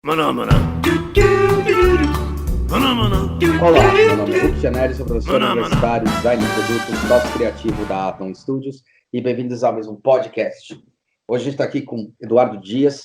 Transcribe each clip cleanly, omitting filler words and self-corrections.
Maná, maná. Maná, maná. Olá, meu nome é Luke Janelli, sou professor Maná, maná. universitário, design de produtos, sócio criativo da Atom Studios e bem-vindos ao mesmo podcast. Hoje a gente está aqui com Eduardo Dias.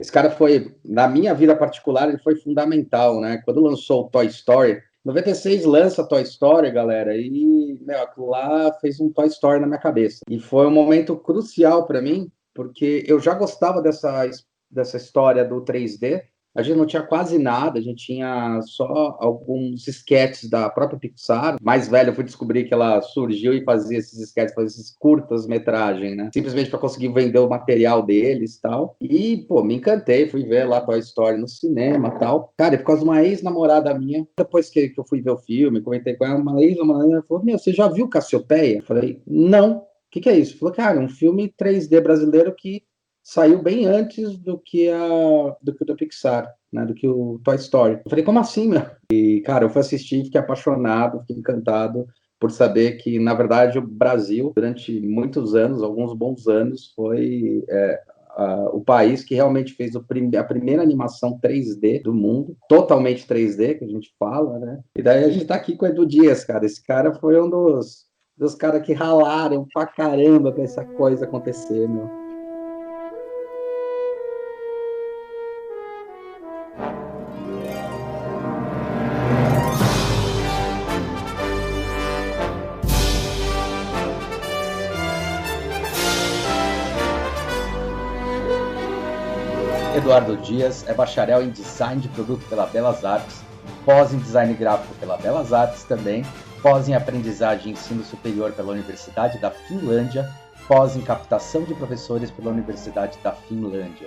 Esse cara foi, na minha vida particular, ele foi fundamental, né? Quando lançou o Toy Story, 96 lança Toy Story, galera, e aquilo lá fez um Toy Story na minha cabeça. E foi um momento crucial para mim, porque eu já gostava dessa história do 3D. A gente não tinha quase nada, a gente tinha só alguns esquetes da própria Pixar. Mais velho, eu fui descobrir que ela surgiu e fazia esses esquetes, fazia esses curtas-metragem, né? Simplesmente para conseguir vender o material deles e tal. E, pô, me encantei, fui ver lá Toy Story no cinema e tal. Cara, e por causa de uma ex-namorada minha, depois que eu fui ver o filme, comentei com ela, uma ex-namorada minha falou: Meu, você já viu Cassiopeia? Eu falei: Não. O que é isso? Falou: Cara, um filme 3D brasileiro que saiu bem antes do que o da Pixar, né, do que o Toy Story. Eu falei, como assim, meu? E, cara, eu fui assistir, fiquei apaixonado, fiquei encantado por saber que, na verdade, o Brasil, durante muitos anos, alguns bons anos, foi o país que realmente fez a primeira animação 3D do mundo, totalmente 3D, que a gente fala, né? E daí a gente tá aqui com o Edu Dias, cara. Esse cara foi um dos caras que ralaram pra caramba pra essa coisa acontecer, meu. Eduardo Dias é bacharel em Design de Produto pela Belas Artes, pós em Design Gráfico pela Belas Artes também, pós em Aprendizagem e Ensino Superior pela Universidade da Finlândia, pós em Captação de Professores pela Universidade da Finlândia,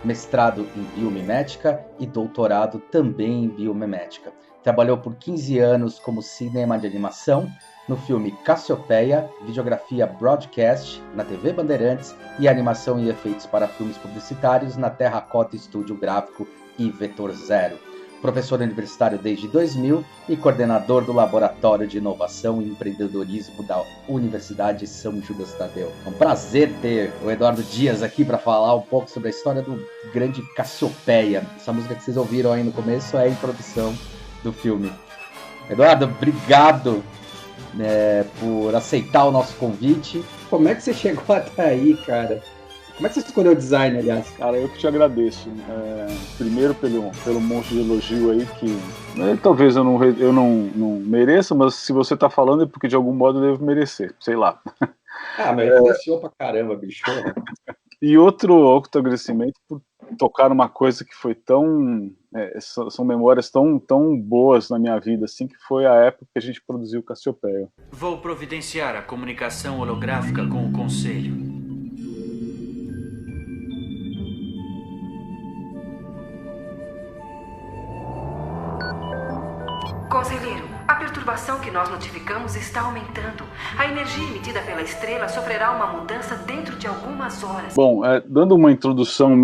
mestrado em Biomimética e doutorado também em Biomimética. Trabalhou por 15 anos como cinema de animação, no filme Cassiopeia, videografia broadcast na TV Bandeirantes e animação e efeitos para filmes publicitários na Terracota Estúdio Gráfico e Vetor Zero. Professor universitário desde 2000 e coordenador do Laboratório de Inovação e Empreendedorismo da Universidade São Judas Tadeu. É um prazer ter o Eduardo Dias aqui para falar um pouco sobre a história do grande Cassiopeia. Essa música que vocês ouviram aí no começo é a introdução do filme. Eduardo, obrigado por aceitar o nosso convite. Como é que você chegou até aí, cara? Como é que você escolheu o design, aliás? Cara, eu que te agradeço. Primeiro pelo monte de elogio aí que talvez eu não mereça, mas se você tá falando é porque de algum modo eu devo merecer, sei lá. Ah, mas influenciou pra caramba, bicho. E outro agradecimento por tocar numa coisa que foi tão... são memórias tão boas na minha vida, assim, que foi a época que a gente produziu Cassiopeia. Vou providenciar a comunicação holográfica com o Conselho. Conselheiro, a perturbação que nós notificamos está aumentando. A energia emitida pela estrela sofrerá uma mudança dentro de algumas horas. Bom, dando uma introdução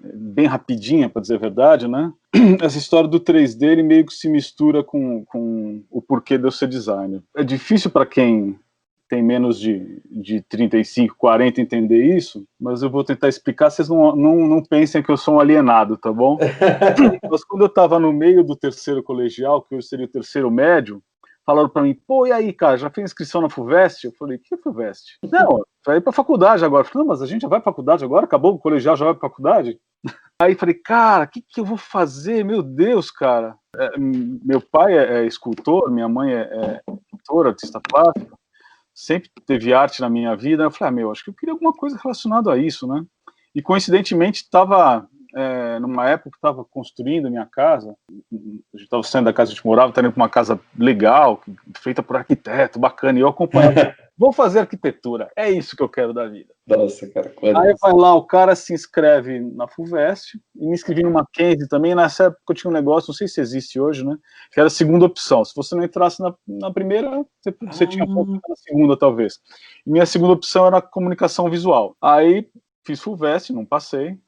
bem rapidinha, para dizer a verdade, né? Essa história do 3D, ele meio que se mistura com o porquê de eu ser designer. É difícil para quem tem menos de 35, 40 entender isso, mas eu vou tentar explicar, vocês não pensem que eu sou um alienado, tá bom? Mas quando eu estava no meio do terceiro colegial, que hoje seria o terceiro médio, falaram para mim, pô, e aí, cara, já fez inscrição na FUVEST? Eu falei, que FUVEST? Não, vai ir para faculdade agora. Eu falei, não, mas a gente já vai para faculdade agora? Acabou o colegial, já vai para faculdade? Aí falei, cara, o que eu vou fazer? Meu Deus, cara. Meu pai é escultor, minha mãe é pintora, artista plástica, sempre teve arte na minha vida. Eu falei, acho que eu queria alguma coisa relacionada a isso, né? E coincidentemente estava... numa época que estava construindo a minha casa, a gente estava saindo da casa que a gente morava, estava indo para uma casa legal, feita por arquiteto, bacana, e eu acompanhava, vou fazer arquitetura, é isso que eu quero da vida. Nossa, cara. Aí vai lá, o cara se inscreve na FUVEST, e me inscrevi no Mackenzie também. Nessa época eu tinha um negócio, não sei se existe hoje, né, que era a segunda opção. Se você não entrasse na primeira, você tinha pouco na segunda, talvez. E minha segunda opção era comunicação visual. Aí fiz FUVEST, não passei.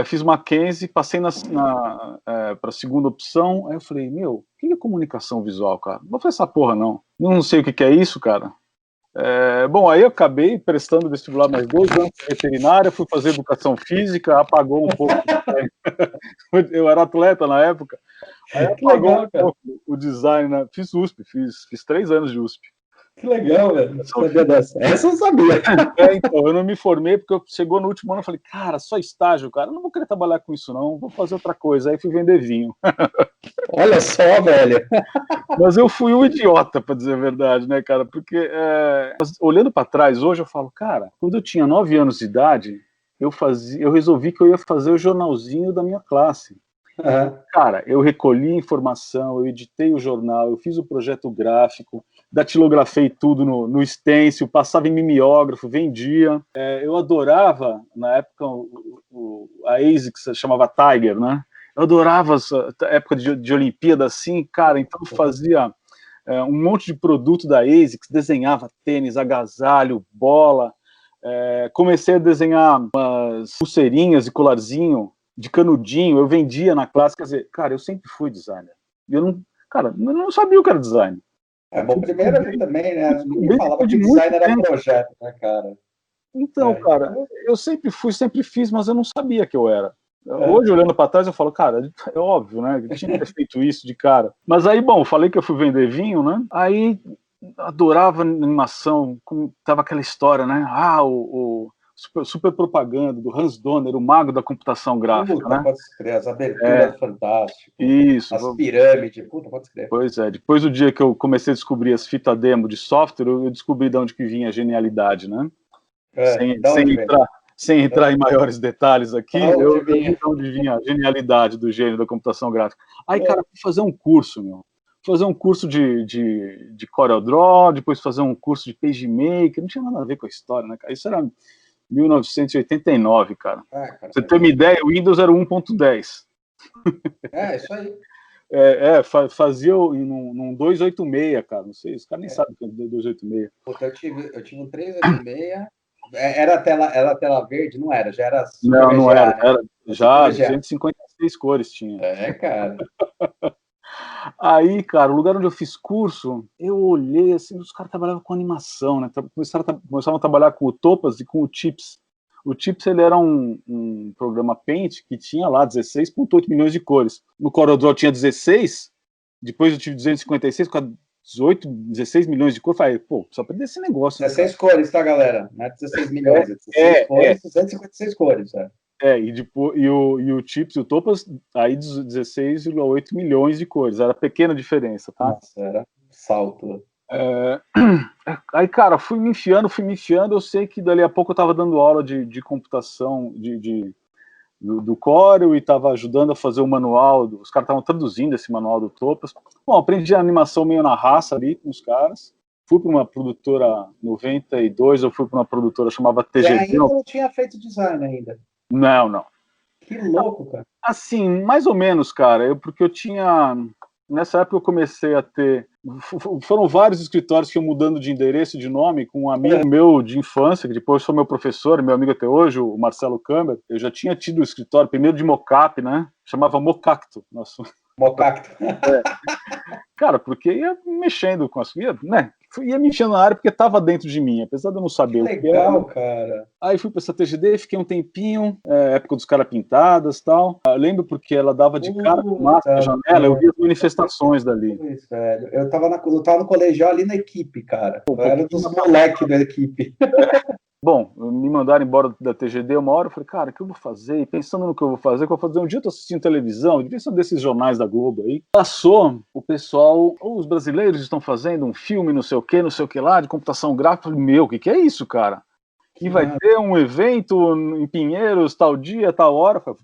Fiz Mackenzie, passei para a segunda opção. Aí eu falei, o que é comunicação visual, cara? Não vou fazer essa porra, não. Não sei o que é isso, cara. Bom, aí eu acabei prestando vestibular mais 2 anos de veterinária, fui fazer educação física, apagou um pouco. Eu era atleta na época, aí apagou legal, um pouco o design, né? Fiz USP, fiz 3 anos de USP. Que legal, velho. Não sabia dessa. Essa eu não sabia. Então, eu não me formei porque chegou no último ano, eu falei, cara, só estágio, cara, eu não vou querer trabalhar com isso não, vou fazer outra coisa. Aí fui vender vinho. Olha só, velho. Mas eu fui um idiota, para dizer a verdade, né, cara? Porque, olhando para trás hoje, eu falo, cara, quando eu tinha 9 anos de idade, eu resolvi que eu ia fazer o jornalzinho da minha classe. Uhum. Cara, eu recolhi informação, eu editei o jornal, eu fiz o projeto gráfico, datilografei tudo no stencil, passava em mimeógrafo, vendia. Eu adorava, na época, a ASICS chamava Tiger, né? Eu adorava essa época de Olimpíada, assim, cara, então eu fazia um monte de produto da ASICS, desenhava tênis, agasalho, bola, comecei a desenhar umas pulseirinhas e colarzinho de canudinho, eu vendia na classe, quer dizer, cara, eu sempre fui designer. Eu não sabia o que era design. Bom, primeiro eu também, né? Ninguém falava que design era projeto, né, cara? Então, cara, eu sempre fiz, mas eu não sabia que eu era. Hoje, olhando para trás, eu falo, cara, é óbvio, né? Eu tinha que ter feito isso de cara. Mas aí, bom, falei que eu fui vender vinho, né? Aí, adorava animação, tava aquela história, né? O super propaganda do Hans Donner, o mago da computação gráfica, né? Pode escrever, as aberturas fantásticas. Isso. As pirâmides, pode escrever. Pois é, depois do dia que eu comecei a descobrir as fitas demo de software, eu descobri de onde que vinha a genialidade, né? Sem entrar em maiores detalhes aqui, eu vi de onde vinha a genialidade do gênio da computação gráfica. Aí, cara, fui fazer um curso, fazer um curso de CorelDRAW, depois fazer um curso de PageMaker, não tinha nada a ver com a história, né, cara? Isso era 1989, cara. Pra você ter uma ideia, o Windows era 1.10. Isso aí. Fazia num 286, cara, não sei, os caras nem sabem o que é 286. Puta, eu tive um 386, era tela verde, não era? Já era não era, né? Era já 256 cores tinha. Cara. Aí, cara, o lugar onde eu fiz curso, eu olhei assim, os caras trabalhavam com animação, né? Começavam a trabalhar com o Topaz e com o Chips. O Chips, ele era um programa Paint que tinha lá 16,8 milhões de cores. No CorelDRAW tinha 16, depois eu tive 256, com 18, 16 milhões de cores. Falei, pô, só perder esse negócio. 16 cores, tá, galera? Não é 16 milhões, é 16 cores, 256 cores, e o Chips e o Topaz, aí 16,8 milhões de cores. Era pequena diferença, tá? Nossa, era salto. Aí, cara, fui me enfiando. Eu sei que dali a pouco eu tava dando aula de computação do Corel e tava ajudando a fazer o manual. Os caras estavam traduzindo esse manual do Topaz. Bom, aprendi a animação meio na raça ali com os caras. Fui para uma produtora 92, eu fui para uma produtora chamada TGD. Você ainda não tinha feito design ainda? Não. Que louco, cara. Assim, mais ou menos, cara. Porque eu tinha... Nessa época eu comecei a ter... Foram vários escritórios que iam mudando de endereço, de nome, com um amigo meu de infância, que depois foi meu professor, meu amigo até hoje, o Marcelo Camber. Eu já tinha tido o escritório, primeiro de mocap, né? Chamava Mocacto. Nossa. Mocacto. Cara, porque ia mexendo com as... Ia mexendo na área porque estava dentro de mim, apesar de eu não saber o que era. Cara. Aí fui para essa TGD, fiquei um tempinho, época dos caras pintadas e tal. Eu lembro porque ela dava de cara com massa na janela, eu via as manifestações dali. Isso, velho. Eu tava no colegial ali na equipe, cara. Eu era dos moleques da equipe. Bom, me mandaram embora da TGD uma hora, eu falei, cara, o que eu vou fazer? E pensando no que eu vou fazer, um dia eu tô assistindo televisão, devia ser desses jornais da Globo aí. Passou o pessoal, os brasileiros estão fazendo um filme, não sei o que lá, de computação gráfica. Eu falei, meu, o que é isso, cara? E vai ter um evento em Pinheiros, tal dia, tal hora. Eu falei,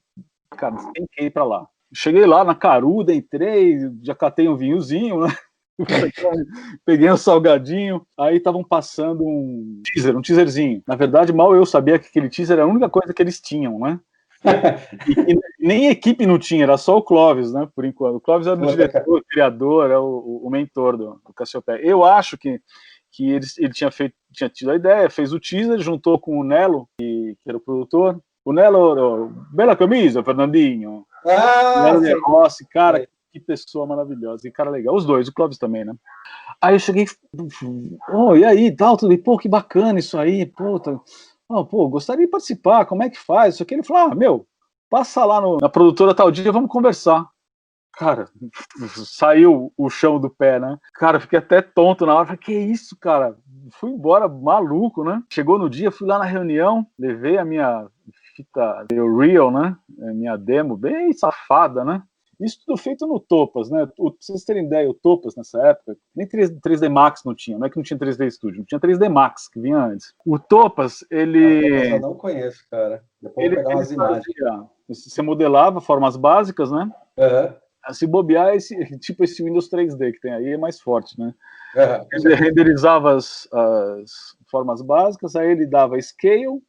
cara, você tem que ir pra lá. Cheguei lá na Caruda, entrei, já catei um vinhozinho, né? Peguei um salgadinho, aí estavam passando um teaserzinho. Na verdade, mal eu sabia que aquele teaser era a única coisa que eles tinham, né? E nem a equipe não tinha, era só o Clóvis, né? Por enquanto. O Clóvis era o diretor, o criador, era o mentor do Cassiopeia. Eu acho que ele tinha tido a ideia, fez o teaser, juntou com o Nelo, que era o produtor. O Nelo, bela camisa, Fernandinho. Nelo Rossi, cara. Que pessoa maravilhosa, que cara legal. Os dois, o Clóvis também, né? Aí eu cheguei, e aí, tal, tudo bem, pô, que bacana isso aí, pô, gostaria de participar, como é que faz? Isso aqui. Ele falou, passa lá na produtora tal dia, vamos conversar. Cara, saiu o chão do pé, né? Cara, fiquei até tonto na hora, falei, que isso, cara? Fui embora maluco, né? Chegou no dia, fui lá na reunião, levei a minha fita Real, né? Minha demo, bem safada, né? Isso tudo feito no Topas, né? Pra vocês terem ideia, o Topas nessa época, nem 3D Max não tinha, não é que não tinha 3D Studio, não tinha 3D Max, que vinha antes. O Topas, ele... Eu não conheço, cara. Depois vou pegar umas imagens. Você modelava formas básicas, né? Se bobear, tipo esse Windows 3D que tem aí é mais forte, né? Ele renderizava as formas básicas, aí ele dava scale,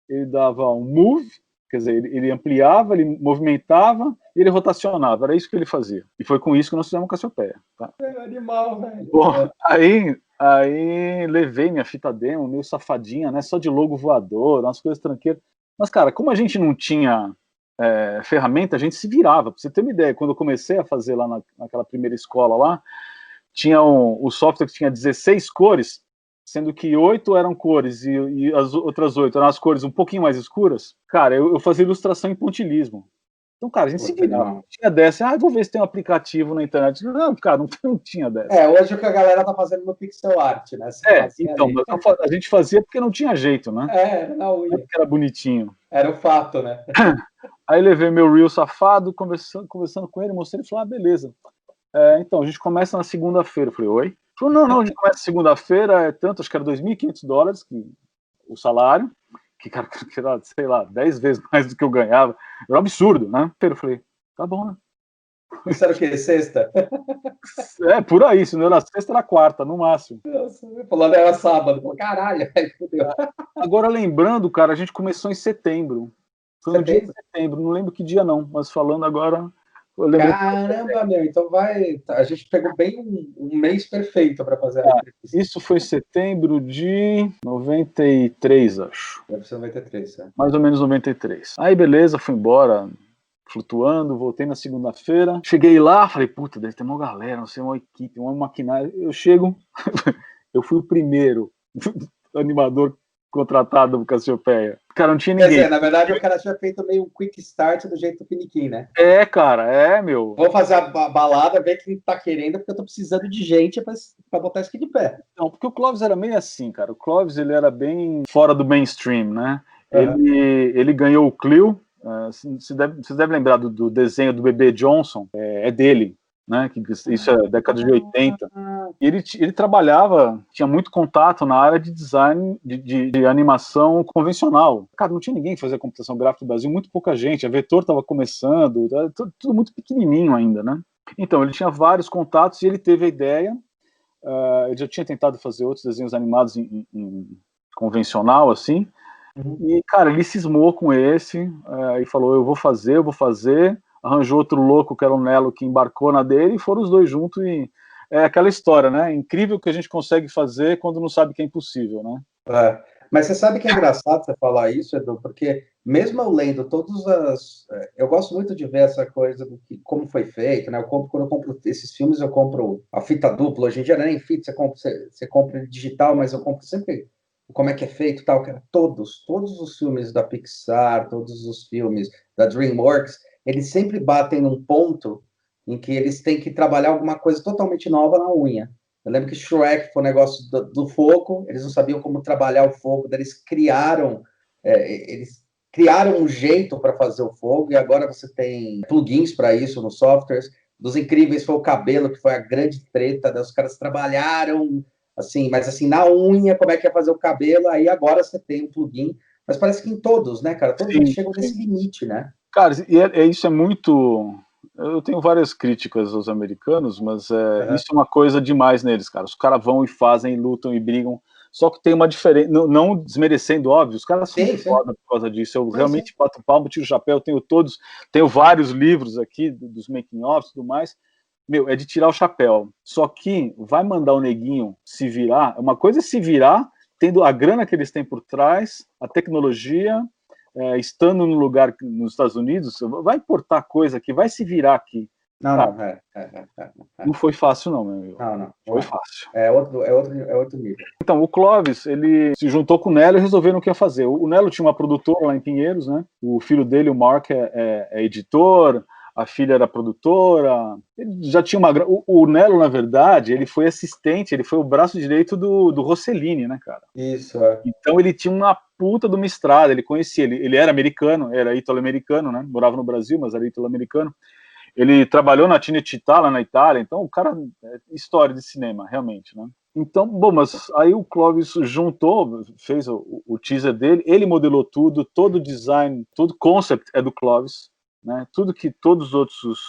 ele dava um move, quer dizer, ele ampliava, ele movimentava e ele rotacionava, era isso que ele fazia. E foi com isso que nós fizemos Cassiopeia. Tá? É animal, velho. Bom, aí levei minha fita demo, meio safadinha, né? Só de logo voador, umas coisas tranqueiras. Mas, cara, como a gente não tinha ferramenta, a gente se virava. Pra você ter uma ideia, quando eu comecei a fazer lá naquela primeira escola lá, tinha o software que tinha 16 cores, sendo que 8 eram cores e as outras 8 eram as cores um pouquinho mais escuras. Cara, eu fazia ilustração em pontilhismo. Então, cara, a gente se virava. Tinha dessa, vou ver se tem um aplicativo na internet. Não, cara, não tinha dessa. Hoje o que a galera tá fazendo no pixel art, né? Então, mas a gente fazia porque não tinha jeito, né? Na unha. Porque era bonitinho. Era o fato, né? Aí levei meu Reel safado, conversando com ele, mostrei, ele falou, beleza. Então, a gente começa na segunda-feira. Eu falei, oi? Ele falou, não, a gente começa segunda-feira, tanto, acho que era $2.500 o salário, que era, sei lá, 10 vezes mais do que eu ganhava. Era um absurdo, né? Eu falei, tá bom, né? Isso era o quê? Sexta? Por aí, se não era sexta, era quarta, no máximo. Nossa, falando era sábado. Caralho, aí fudeu. Agora, lembrando, cara, a gente começou em setembro. Foi no dia de setembro, não lembro que dia não, mas falando agora... Caramba, meu, então a gente pegou bem um mês perfeito para fazer a entrevista. Isso foi setembro de 93, acho. Deve ser 93, Mais ou menos 93. Aí, beleza, fui embora, flutuando, voltei na segunda-feira. Cheguei lá, falei, puta, deve ter uma galera, não sei, uma equipe, uma maquinária. Eu chego, eu fui o primeiro animador contratado do Cassiopeia. Cara, não tinha ninguém. Quer dizer, na verdade, o cara tinha feito meio um quick start do jeito piniquim, né? Cara, meu. Vou fazer a balada, ver quem tá querendo, porque eu tô precisando de gente pra botar isso aqui de pé. Não, porque o Clóvis era meio assim, cara. O Clóvis, ele era bem fora do mainstream, né? Ele ganhou o Clio. Você deve lembrar do desenho do Bebê Johnson. É dele, né? Isso é década de 80. E ele trabalhava, tinha muito contato na área de design, de animação convencional. Cara, não tinha ninguém que fazia computação gráfica no Brasil, muito pouca gente. A Vetor estava começando, tudo muito pequenininho ainda, né? Então, ele tinha vários contatos e ele teve a ideia. Ele já tinha tentado fazer outros desenhos animados em convencional, assim. E, cara, ele cismou com esse e falou, eu vou fazer. Arranjou outro louco, que era o Nelo, que embarcou na dele, e foram os dois juntos. E é aquela história, né? Incrível que a gente consegue fazer quando não sabe que é impossível, né? Mas você sabe que é engraçado você falar isso, Edu, porque mesmo eu lendo todas eu gosto muito de ver essa coisa do que, como foi feito, né? Quando eu compro esses filmes, eu compro a fita dupla. Hoje em dia não é nem fita, você compra digital, mas eu compro sempre como é que é feito e tal. Todos os filmes da Pixar, todos os filmes da DreamWorks, eles sempre batem num ponto em que eles têm que trabalhar alguma coisa totalmente nova na unha. Eu lembro que Shrek foi um negócio do fogo, eles não sabiam como trabalhar o fogo, daí eles criaram um jeito para fazer o fogo, e agora você tem plugins para isso nos softwares. Dos Incríveis foi o cabelo, que foi a grande treta, daí os caras trabalharam, assim, mas assim, na unha, como é que ia fazer o cabelo, aí agora você tem um plugin, mas parece que em todos, né, cara? Todos eles chegam nesse limite, né? Cara, isso é muito... Eu tenho várias críticas aos americanos, mas isso é uma coisa demais neles, cara. Os caras vão e fazem, lutam e brigam, só que tem uma diferença, não desmerecendo, óbvio, os caras são foda por causa disso. Eu realmente bato palmo, tiro o chapéu, tenho vários livros aqui dos making-offs e tudo mais. Meu, é de tirar o chapéu. Só que vai mandar o neguinho se virar, uma coisa é se virar, tendo a grana que eles têm por trás, a tecnologia... estando no lugar nos Estados Unidos, vai importar coisa aqui, vai se virar aqui. Não, Não foi fácil, não, meu amigo. Não. Foi fácil. É outro nível. Então, o Clóvis, ele se juntou com o Nelo e resolveram o que ia fazer. O Nelo tinha uma produtora lá em Pinheiros, né? O filho dele, o Mark, é editor, a filha era produtora. Ele já tinha uma... O Nelo, na verdade, ele foi assistente, ele foi o braço direito do Rossellini, né, cara? Isso, Então, ele tinha uma puta de uma estrada, ele conhecia, ele era americano, era ítalo-americano, né? Morava no Brasil, mas era ítalo-americano. Ele trabalhou na Cinecittà, lá na Itália, então o cara é história de cinema, realmente, né? Então, bom, mas aí o Clóvis juntou, fez o teaser dele, ele modelou tudo, todo o design, todo o concept é do Clóvis, né? Tudo que todos os outros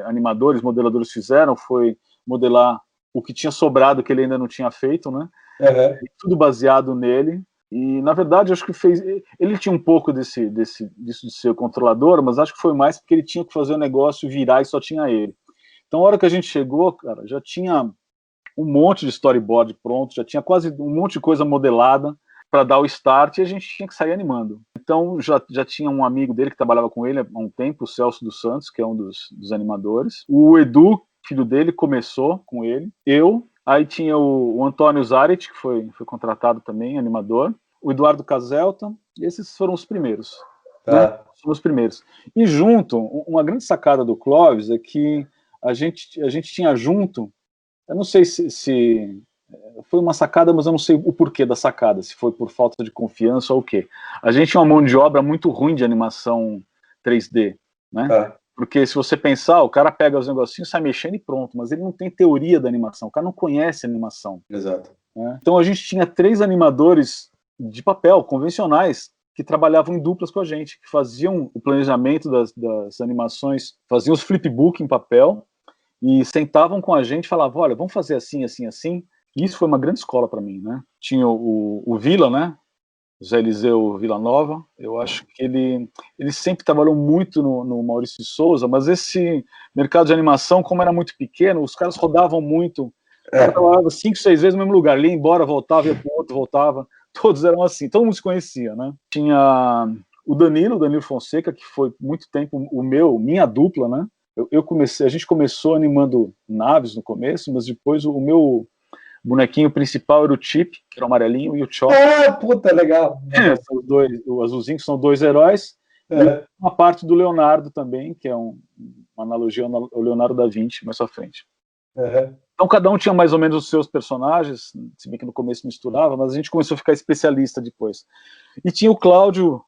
animadores, modeladores fizeram foi modelar o que tinha sobrado, que ele ainda não tinha feito, né? Tudo baseado nele. E, na verdade, acho que ele tinha um pouco disso de ser o controlador, mas acho que foi mais porque ele tinha que fazer o negócio virar e só tinha ele. Então, a hora que a gente chegou, cara, já tinha um monte de storyboard pronto, já tinha quase um monte de coisa modelada para dar o start e a gente tinha que sair animando. Então, já tinha um amigo dele que trabalhava com ele há um tempo, o Celso dos Santos, que é um dos animadores. O Edu, filho dele, começou com ele. Aí tinha o Antônio Zaret, que foi contratado também, animador. O Eduardo Caselta. E esses foram os primeiros. Né? Foram os primeiros. E junto, uma grande sacada do Clóvis é que a gente tinha junto, eu não sei se foi uma sacada, mas eu não sei o porquê da sacada, se foi por falta de confiança ou o quê. A gente tinha uma mão de obra muito ruim de animação 3D, né? Porque se você pensar, o cara pega os negocinhos, sai mexendo e pronto, mas ele não tem teoria da animação, o cara não conhece animação. Exato. Né? Então a gente tinha 3 animadores de papel, convencionais, que trabalhavam em duplas com a gente, que faziam o planejamento das animações, faziam os flipbook em papel, e sentavam com a gente e falavam, olha, vamos fazer assim, assim, assim. E isso foi uma grande escola para mim, né? Tinha o Vila, né? José Eliseu Villanova, eu acho que ele sempre trabalhou muito no Maurício de Souza, mas esse mercado de animação, como era muito pequeno, os caras rodavam muito, trabalhava 5, 6 vezes no mesmo lugar, ali ia embora, voltava, ia pro outro, voltava, todos eram assim, todo mundo se conhecia, né? Tinha o Danilo Fonseca, que foi muito tempo minha dupla, né? A gente começou animando naves no começo, mas depois o meu bonequinho principal era o Chip, que era o amarelinho, e o Chop. Puta, legal. São os dois, o azulzinho, são 2 heróis. E uma parte do Leonardo também, que é uma analogia ao Leonardo da Vinci, mais pra frente. Então cada um tinha mais ou menos os seus personagens, se bem que no começo misturava, mas a gente começou a ficar especialista depois. E tinha o Cláudio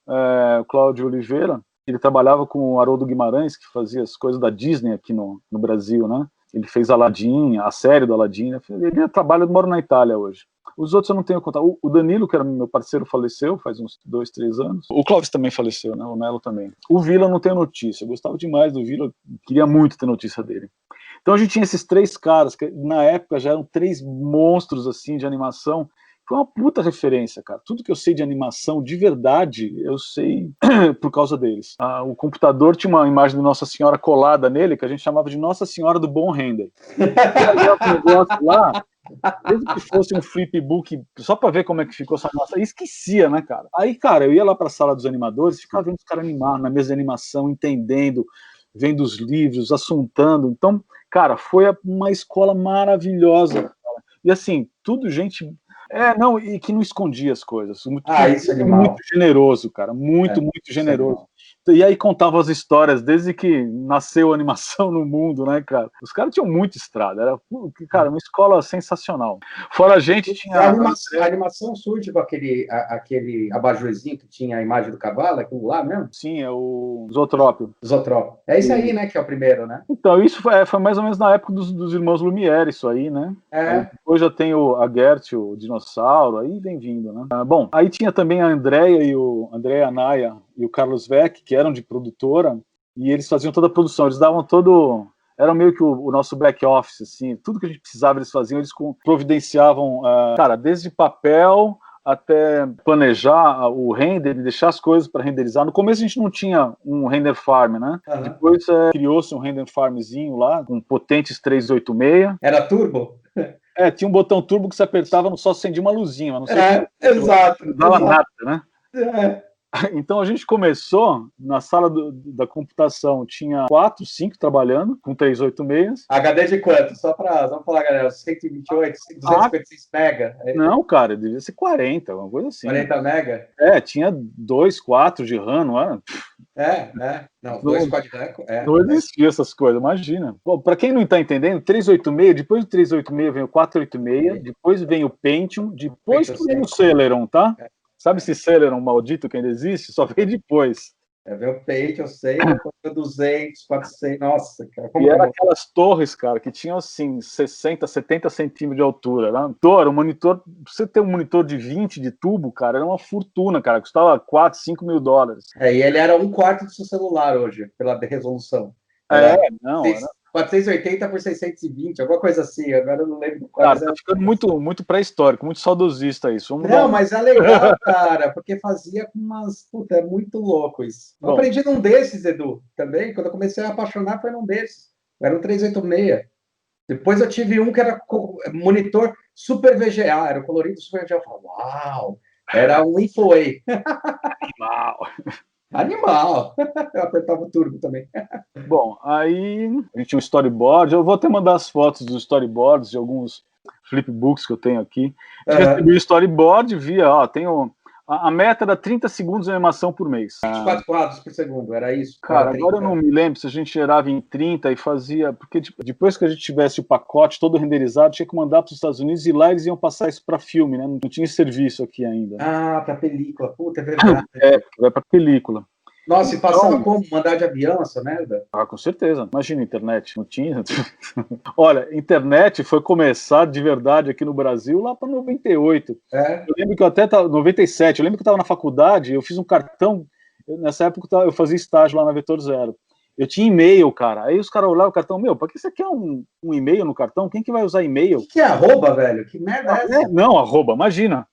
Oliveira, ele trabalhava com o Haroldo Guimarães, que fazia as coisas da Disney aqui no Brasil, né? Ele fez Aladdin, a série do Aladdin, né? Ele mora na Itália hoje. Os outros eu não tenho contato. O Danilo, que era meu parceiro, faleceu faz uns 2, 3 anos. O Clóvis também faleceu, né? O Nelo também. O Vila eu não tenho notícia. Eu gostava demais do Vila, queria muito ter notícia dele. Então a gente tinha esses 3 caras, que na época já eram 3 monstros assim de animação. Foi uma puta referência, cara. Tudo que eu sei de animação, de verdade, eu sei por causa deles. O computador tinha uma imagem de Nossa Senhora colada nele, que a gente chamava de Nossa Senhora do Bom Render. Lá, mesmo que fosse um flipbook, só pra ver como é que ficou essa nossa, esquecia, né, cara? Aí, cara, eu ia lá pra sala dos animadores, ficava vendo os caras animar na mesa de animação, entendendo, vendo os livros, assuntando. Então, cara, foi uma escola maravilhosa, cara. E assim, tudo gente... e que não escondia as coisas. Isso é animal. Muito generoso, cara. Muito generoso. E aí contava as histórias, desde que nasceu a animação no mundo, né, cara? Os caras tinham muita estrada. Era, cara, uma escola sensacional. Fora a gente, tinha... A animação surge com aquele abajurzinho que tinha a imagem do cavalo, aquilo lá mesmo? Sim, é o Zootrópio. É isso aí, né, que é o primeiro, né? Então, isso foi mais ou menos na época dos irmãos Lumière, isso aí, né? Depois já tem a Gert, o dinossauro, aí vem vindo, né? Bom, aí tinha também a Andréia Anaia e o Carlos Vec, que eram de produtora, e eles faziam toda a produção, eles davam era meio que o nosso back-office, assim, tudo que a gente precisava eles faziam, eles providenciavam, cara, desde papel até planejar o render, deixar as coisas para renderizar. No começo a gente não tinha um render farm, né? Depois criou-se um render farmzinho lá, com potentes 386. Era turbo? Tinha um botão turbo que você apertava, só acendia uma luzinha, mas não sei exato. Não dava nada, né? Então a gente começou na sala da computação, tinha 4, 5 trabalhando com 386. HD de quanto? Vamos falar, galera, 128, 256 mega? Não, cara, devia ser 40, uma coisa assim. 40 mega? Tinha 2, 4 de RAM, não era? Não, 2 quad RAM. Não existia essas coisas, imagina. Para quem não está entendendo, 386, depois do 386 vem o 486, depois vem o Pentium, depois vem o Celeron, tá? Sabe esse Celeron maldito que ainda existe? Só veio depois. Veio o Pentium, eu sei, depois veio 200, 400, nossa, cara. E era aquelas torres, cara, que tinham assim, 60, 70 centímetros de altura. Né? O monitor, pra você ter um monitor de 20 de tubo, cara, era uma fortuna, cara, custava 4, 5 mil dólares. E ele era 1/4 do seu celular hoje, pela resolução. Era 480 por 620, alguma coisa assim, agora eu não lembro. Cara, tá ficando muito pré-histórico, muito saudosista isso. Mas é legal, cara, porque fazia com umas... Puta, é muito louco isso. Eu aprendi num desses, Edu, também, quando eu comecei a apaixonar foi num desses. Era um 386. Depois eu tive um que era monitor Super VGA, era o colorido Super VGA. Eu falei, uau! Era um InfoWay. Animal! Eu apertava o turbo também. Bom, aí a gente tinha um storyboard. Eu vou até mandar as fotos dos storyboards de alguns flipbooks que eu tenho aqui. A gente recebeu o storyboard, via, tenho... A meta era 30 segundos de animação por mês. 24 quadros por segundo, era isso? Cara, agora eu não me lembro se a gente gerava em 30 e fazia... Porque depois que a gente tivesse o pacote todo renderizado, tinha que mandar para os Estados Unidos e lá eles iam passar isso para filme, né? Não tinha serviço aqui ainda. Para película. Puta, é verdade. Vai para película. Nossa, e passava como? Mandar de avião, essa merda? Com certeza. Imagina, internet. Não tinha. Olha, internet foi começar de verdade aqui no Brasil lá para 98. Eu lembro que eu até 97. Eu lembro que eu estava na faculdade, eu fiz um cartão. Nessa época eu fazia estágio lá na Vetor Zero. Eu tinha e-mail, cara. Aí os caras olhavam o cartão, para que você quer um e-mail no cartão? Quem que vai usar e-mail? Que é arroba, velho? Que merda é essa? Não, arroba, imagina.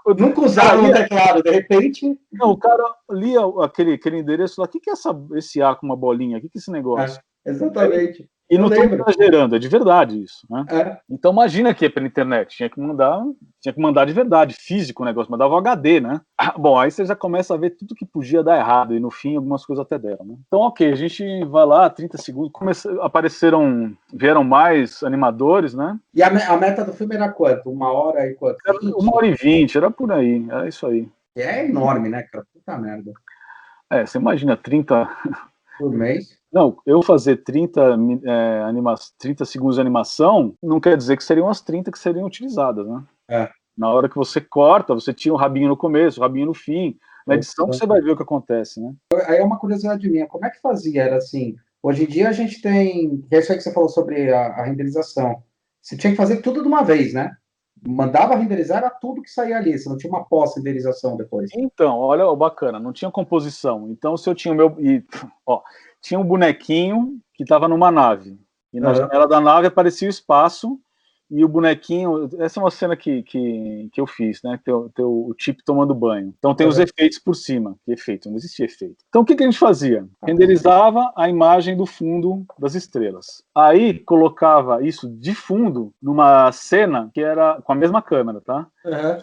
Eu nunca usava no teclado, de repente. Não, o cara lia aquele endereço lá. O que é esse A com uma bolinha? O que é esse negócio? Exatamente. E não estou exagerando, é de verdade isso, né? Então imagina que é pela internet, tinha que mandar de verdade, físico o negócio, mandava o HD, né? Bom, aí você já começa a ver tudo que podia dar errado, e no fim algumas coisas até deram, né? Então, ok, a gente vai lá, 30 segundos, vieram mais animadores, né? E a meta do filme era quanto? 1 hora e quanto? Era 1h20, era por aí, era isso aí. É enorme, né, cara? Puta merda. Você imagina 30... Por mês? Não, eu fazer 30 segundos de animação não quer dizer que seriam as 30 que seriam utilizadas, né? Na hora que você corta, você tinha o rabinho no começo, o rabinho no fim. Na edição você vai ver o que acontece, né? Aí é uma curiosidade minha, como é que fazia? Era assim, hoje em dia a gente tem, é isso aí que você falou sobre a renderização. Você tinha que fazer tudo de uma vez, né? Mandava renderizar, era tudo que saía ali, você não tinha uma pós-renderização depois. Então, olha, bacana, não tinha composição. Então, se eu tinha o meu... tinha um bonequinho que estava numa nave. E na janela da nave aparecia o espaço e o bonequinho... Essa é uma cena que eu fiz, né? Tem o Chip tomando banho. Então tem os efeitos por cima. Que efeito? Não existia efeito. Então o que a gente fazia? Renderizava a imagem do fundo das estrelas. Aí colocava isso de fundo numa cena que era com a mesma câmera, tá?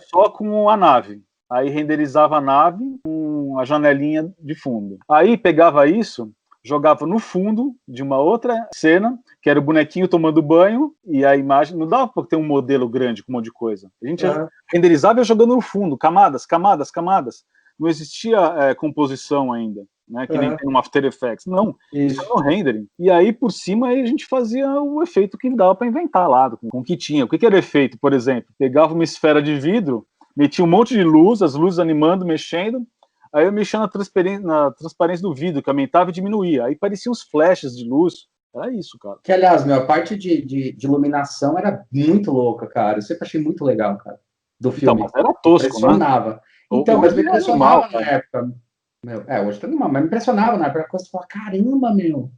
Só com a nave. Aí renderizava a nave com a janelinha de fundo. Aí pegava isso, jogava no fundo de uma outra cena, que era o bonequinho tomando banho, e a imagem... Não dava para ter um modelo grande com um monte de coisa. A gente renderizava e jogando no fundo, camadas, camadas, camadas. Não existia composição ainda, né? Que nem tem no After Effects. Não, isso era no rendering. E aí, por cima, aí a gente fazia o efeito que dava para inventar lá, com o que tinha. O que era efeito, por exemplo? Pegava uma esfera de vidro, metia um monte de luz, as luzes animando, mexendo, aí eu mexia na transparência do vidro, que aumentava e diminuía, aí pareciam uns flashes de luz, era isso, cara. Que, aliás, a parte de iluminação era muito louca, cara, eu sempre achei muito legal, cara, do filme. Então, mas era tosco, impressionava. Né? Então, mas me impressionava na época. Hoje tá animal, mas me impressionava na época, você fala, caramba, meu.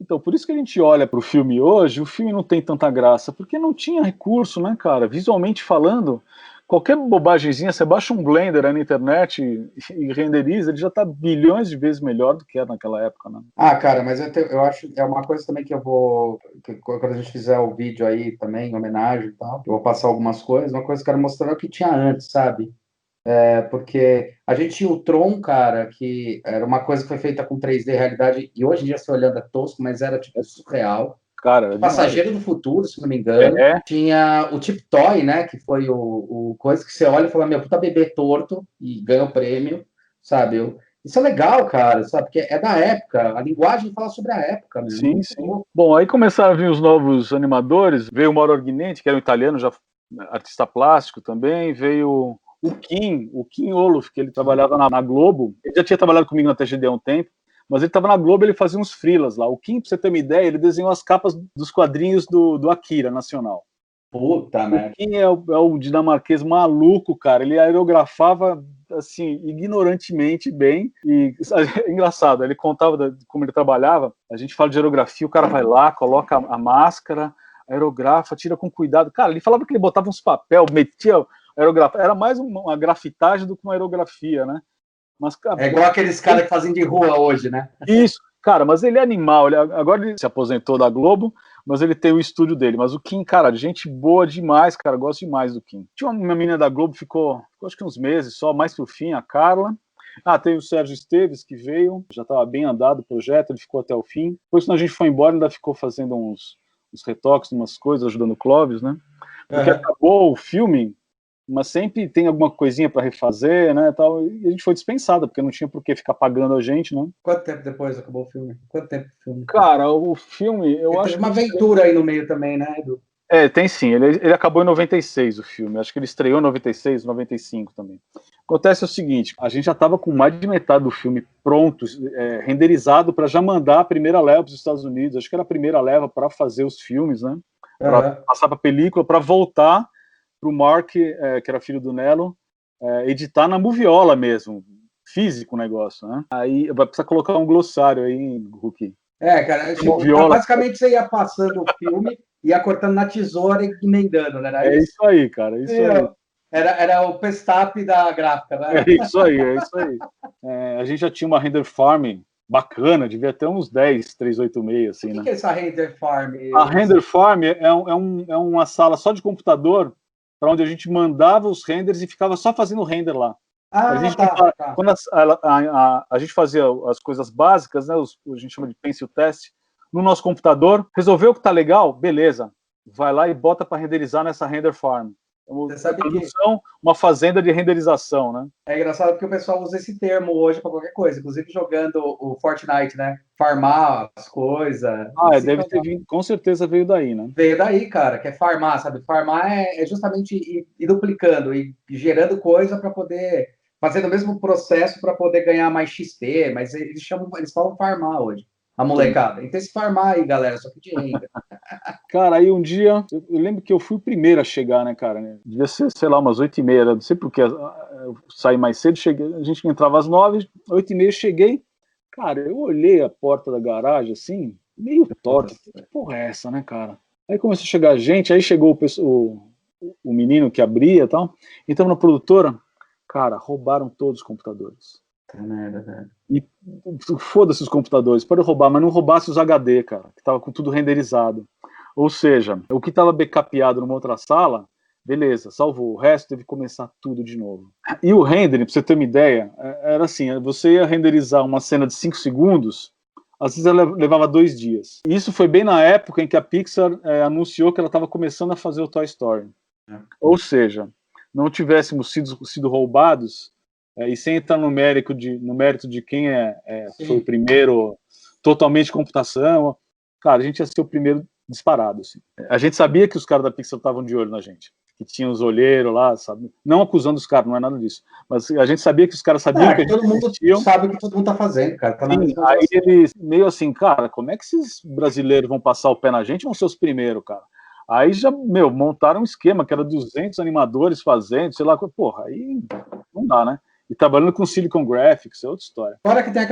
Então, por isso que a gente olha pro filme hoje, o filme não tem tanta graça, porque não tinha recurso, né, cara, visualmente falando... Qualquer bobagemzinha, você baixa um Blender aí na internet e renderiza, ele já tá bilhões de vezes melhor do que era naquela época, né? Cara, mas eu acho, é uma coisa também que eu vou, quando a gente fizer o vídeo aí também, em homenagem e tal, eu vou passar algumas coisas, uma coisa que eu quero mostrar é o que tinha antes, sabe? Porque a gente tinha o Tron, cara, que era uma coisa que foi feita com 3D realidade, e hoje em dia, se olhando, é tosco, mas era, tipo, surreal. Cara, é Passageiro do Futuro, se não me engano. É. Tinha o Tip Toy, né? Que foi o coisa que você olha e fala, meu, puta bebê torto e ganha o prêmio, sabe? Isso é legal, cara, sabe? Porque é da época. A linguagem fala sobre a época, meu. Sim, sim. Bom, aí começaram a vir os novos animadores. Veio o Mauro Arghineti, que era um italiano, já artista plástico também. Veio o Kim Olof, que ele trabalhava na Globo. Ele já tinha trabalhado comigo na TGD há um tempo. Mas ele estava na Globo, ele fazia uns freelas lá. O Kim, pra você ter uma ideia, ele desenhou as capas dos quadrinhos do Akira Nacional. Puta merda. O Kim é o dinamarquês maluco, cara. Ele aerografava, assim, ignorantemente bem. E é engraçado, ele contava como ele trabalhava. A gente fala de aerografia, o cara vai lá, coloca a máscara, aerografa, tira com cuidado. Cara, ele falava que ele botava uns papel, metia aerografa. Era mais uma grafitagem do que uma aerografia, né? Mas, cara, é igual aqueles caras que fazem de rua hoje, né? Isso, cara, mas ele é animal. Agora ele se aposentou da Globo, mas ele tem o estúdio dele. Mas o Kim, cara, gente boa demais, cara, gosto demais do Kim. Tinha uma menina da Globo, ficou acho que uns meses só, mais pro fim, a Carla. Tem o Sérgio Esteves, que veio, já estava bem andado o projeto, ele ficou até o fim. Depois, quando a gente foi embora, ainda ficou fazendo uns retoques, umas coisas, ajudando o Clóvis, né? Porque acabou o filme, mas sempre tem alguma coisinha para refazer, né, tal, e a gente foi dispensada, porque não tinha por que ficar pagando a gente, né. Quanto tempo depois acabou o filme? Quanto tempo o filme? Cara, o filme, eu acho teve uma aventura aí no meio também, né, Edu? Tem sim, ele acabou em 96, o filme, acho que ele estreou em 96, 95 também. Acontece o seguinte, a gente já estava com mais de metade do filme pronto, renderizado, para já mandar a primeira leva para os Estados Unidos, acho que era a primeira leva para fazer os filmes, né, para passar para película, para voltar para o Mark, que era filho do Nelo, editar na Moviola mesmo, físico o negócio, né? Aí vai precisar colocar um glossário aí, Hulk. Cara, basicamente você ia passando o filme, ia cortando na tesoura e emendando, né? É isso aí, cara, é isso aí. Era o pestap da gráfica, né? É isso aí. A gente já tinha uma render farm bacana, devia ter uns 10, 386, assim, né? O que é essa render farm? A render farm é uma sala só de computador, para onde a gente mandava os renders e ficava só fazendo render lá. Quando a gente fazia as coisas básicas, né, a gente chama de pencil test, no nosso computador, resolveu que tá legal? Beleza, vai lá e bota para renderizar nessa render farm. Você sabe uma fazenda de renderização, né? É engraçado porque o pessoal usa esse termo hoje para qualquer coisa, inclusive jogando o Fortnite, né? Farmar as coisas. Deve ter vindo, com certeza veio daí, né? Veio daí, cara, que é farmar, sabe? Farmar é justamente ir duplicando e gerando coisa para poder fazer o mesmo processo para poder ganhar mais XP, mas eles falam farmar hoje. A molecada. Então, esse farmar aí, galera, só que de renda. Cara, aí um dia, eu lembro que eu fui o primeiro a chegar, né, cara? Né? Devia ser, sei lá, umas 8h30, não sei porque eu saí mais cedo, cheguei, a gente entrava às 9h, 8h30 cheguei. Cara, eu olhei a porta da garagem, assim, meio torta. Que porra é essa, né, cara? Aí começou a chegar gente, aí chegou o menino que abria e tal. Então, na produtora, cara, roubaram todos os computadores. Tá merda, velho. E foda-se os computadores, pode roubar, mas não roubasse os HD, cara, que tava com tudo renderizado. Ou seja, o que tava backupeado numa outra sala, beleza, salvou. O resto teve que começar tudo de novo. E o rendering, pra você ter uma ideia, era assim, você ia renderizar uma cena de 5 segundos, às vezes ela levava 2 dias. E isso foi bem na época em que a Pixar anunciou que ela estava começando a fazer o Toy Story. Ou seja, não tivéssemos sido roubados, e sem entrar no mérito de quem foi o primeiro totalmente computação, cara, a gente ia ser o primeiro disparado, assim. A gente sabia que os caras da Pixar estavam de olho na gente, que tinham os olheiros lá, sabe? Não acusando os caras, não é nada disso, mas a gente sabia que os caras sabiam que todo mundo sabe o que todo mundo tá fazendo, cara. Tá aí eles, meio assim, cara, como é que esses brasileiros vão passar o pé na gente? Vão ser os primeiros, cara. Aí já, montaram um esquema que era 200 animadores fazendo, sei lá, porra, aí não dá, né? E trabalhando com Silicon Graphics, é outra história. Fora que tem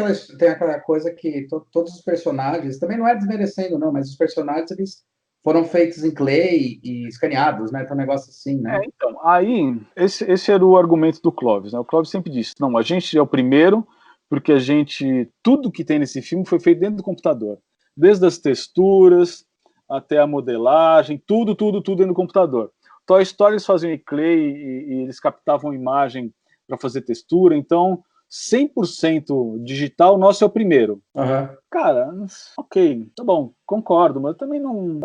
aquela coisa que todos os personagens, também não é desmerecendo, não, mas os personagens, eles foram feitos em clay e escaneados, né? Então, um negócio assim, né? Então, aí, esse era o argumento do Clóvis, né? O Clóvis sempre disse, não, a gente é o primeiro, porque tudo que tem nesse filme foi feito dentro do computador. Desde as texturas, até a modelagem, tudo dentro do computador. Toy Story eles faziam em clay e eles captavam imagem para fazer textura, então 100% digital, o nosso é o primeiro. Uhum. Cara, ok, tá bom, concordo, mas também não...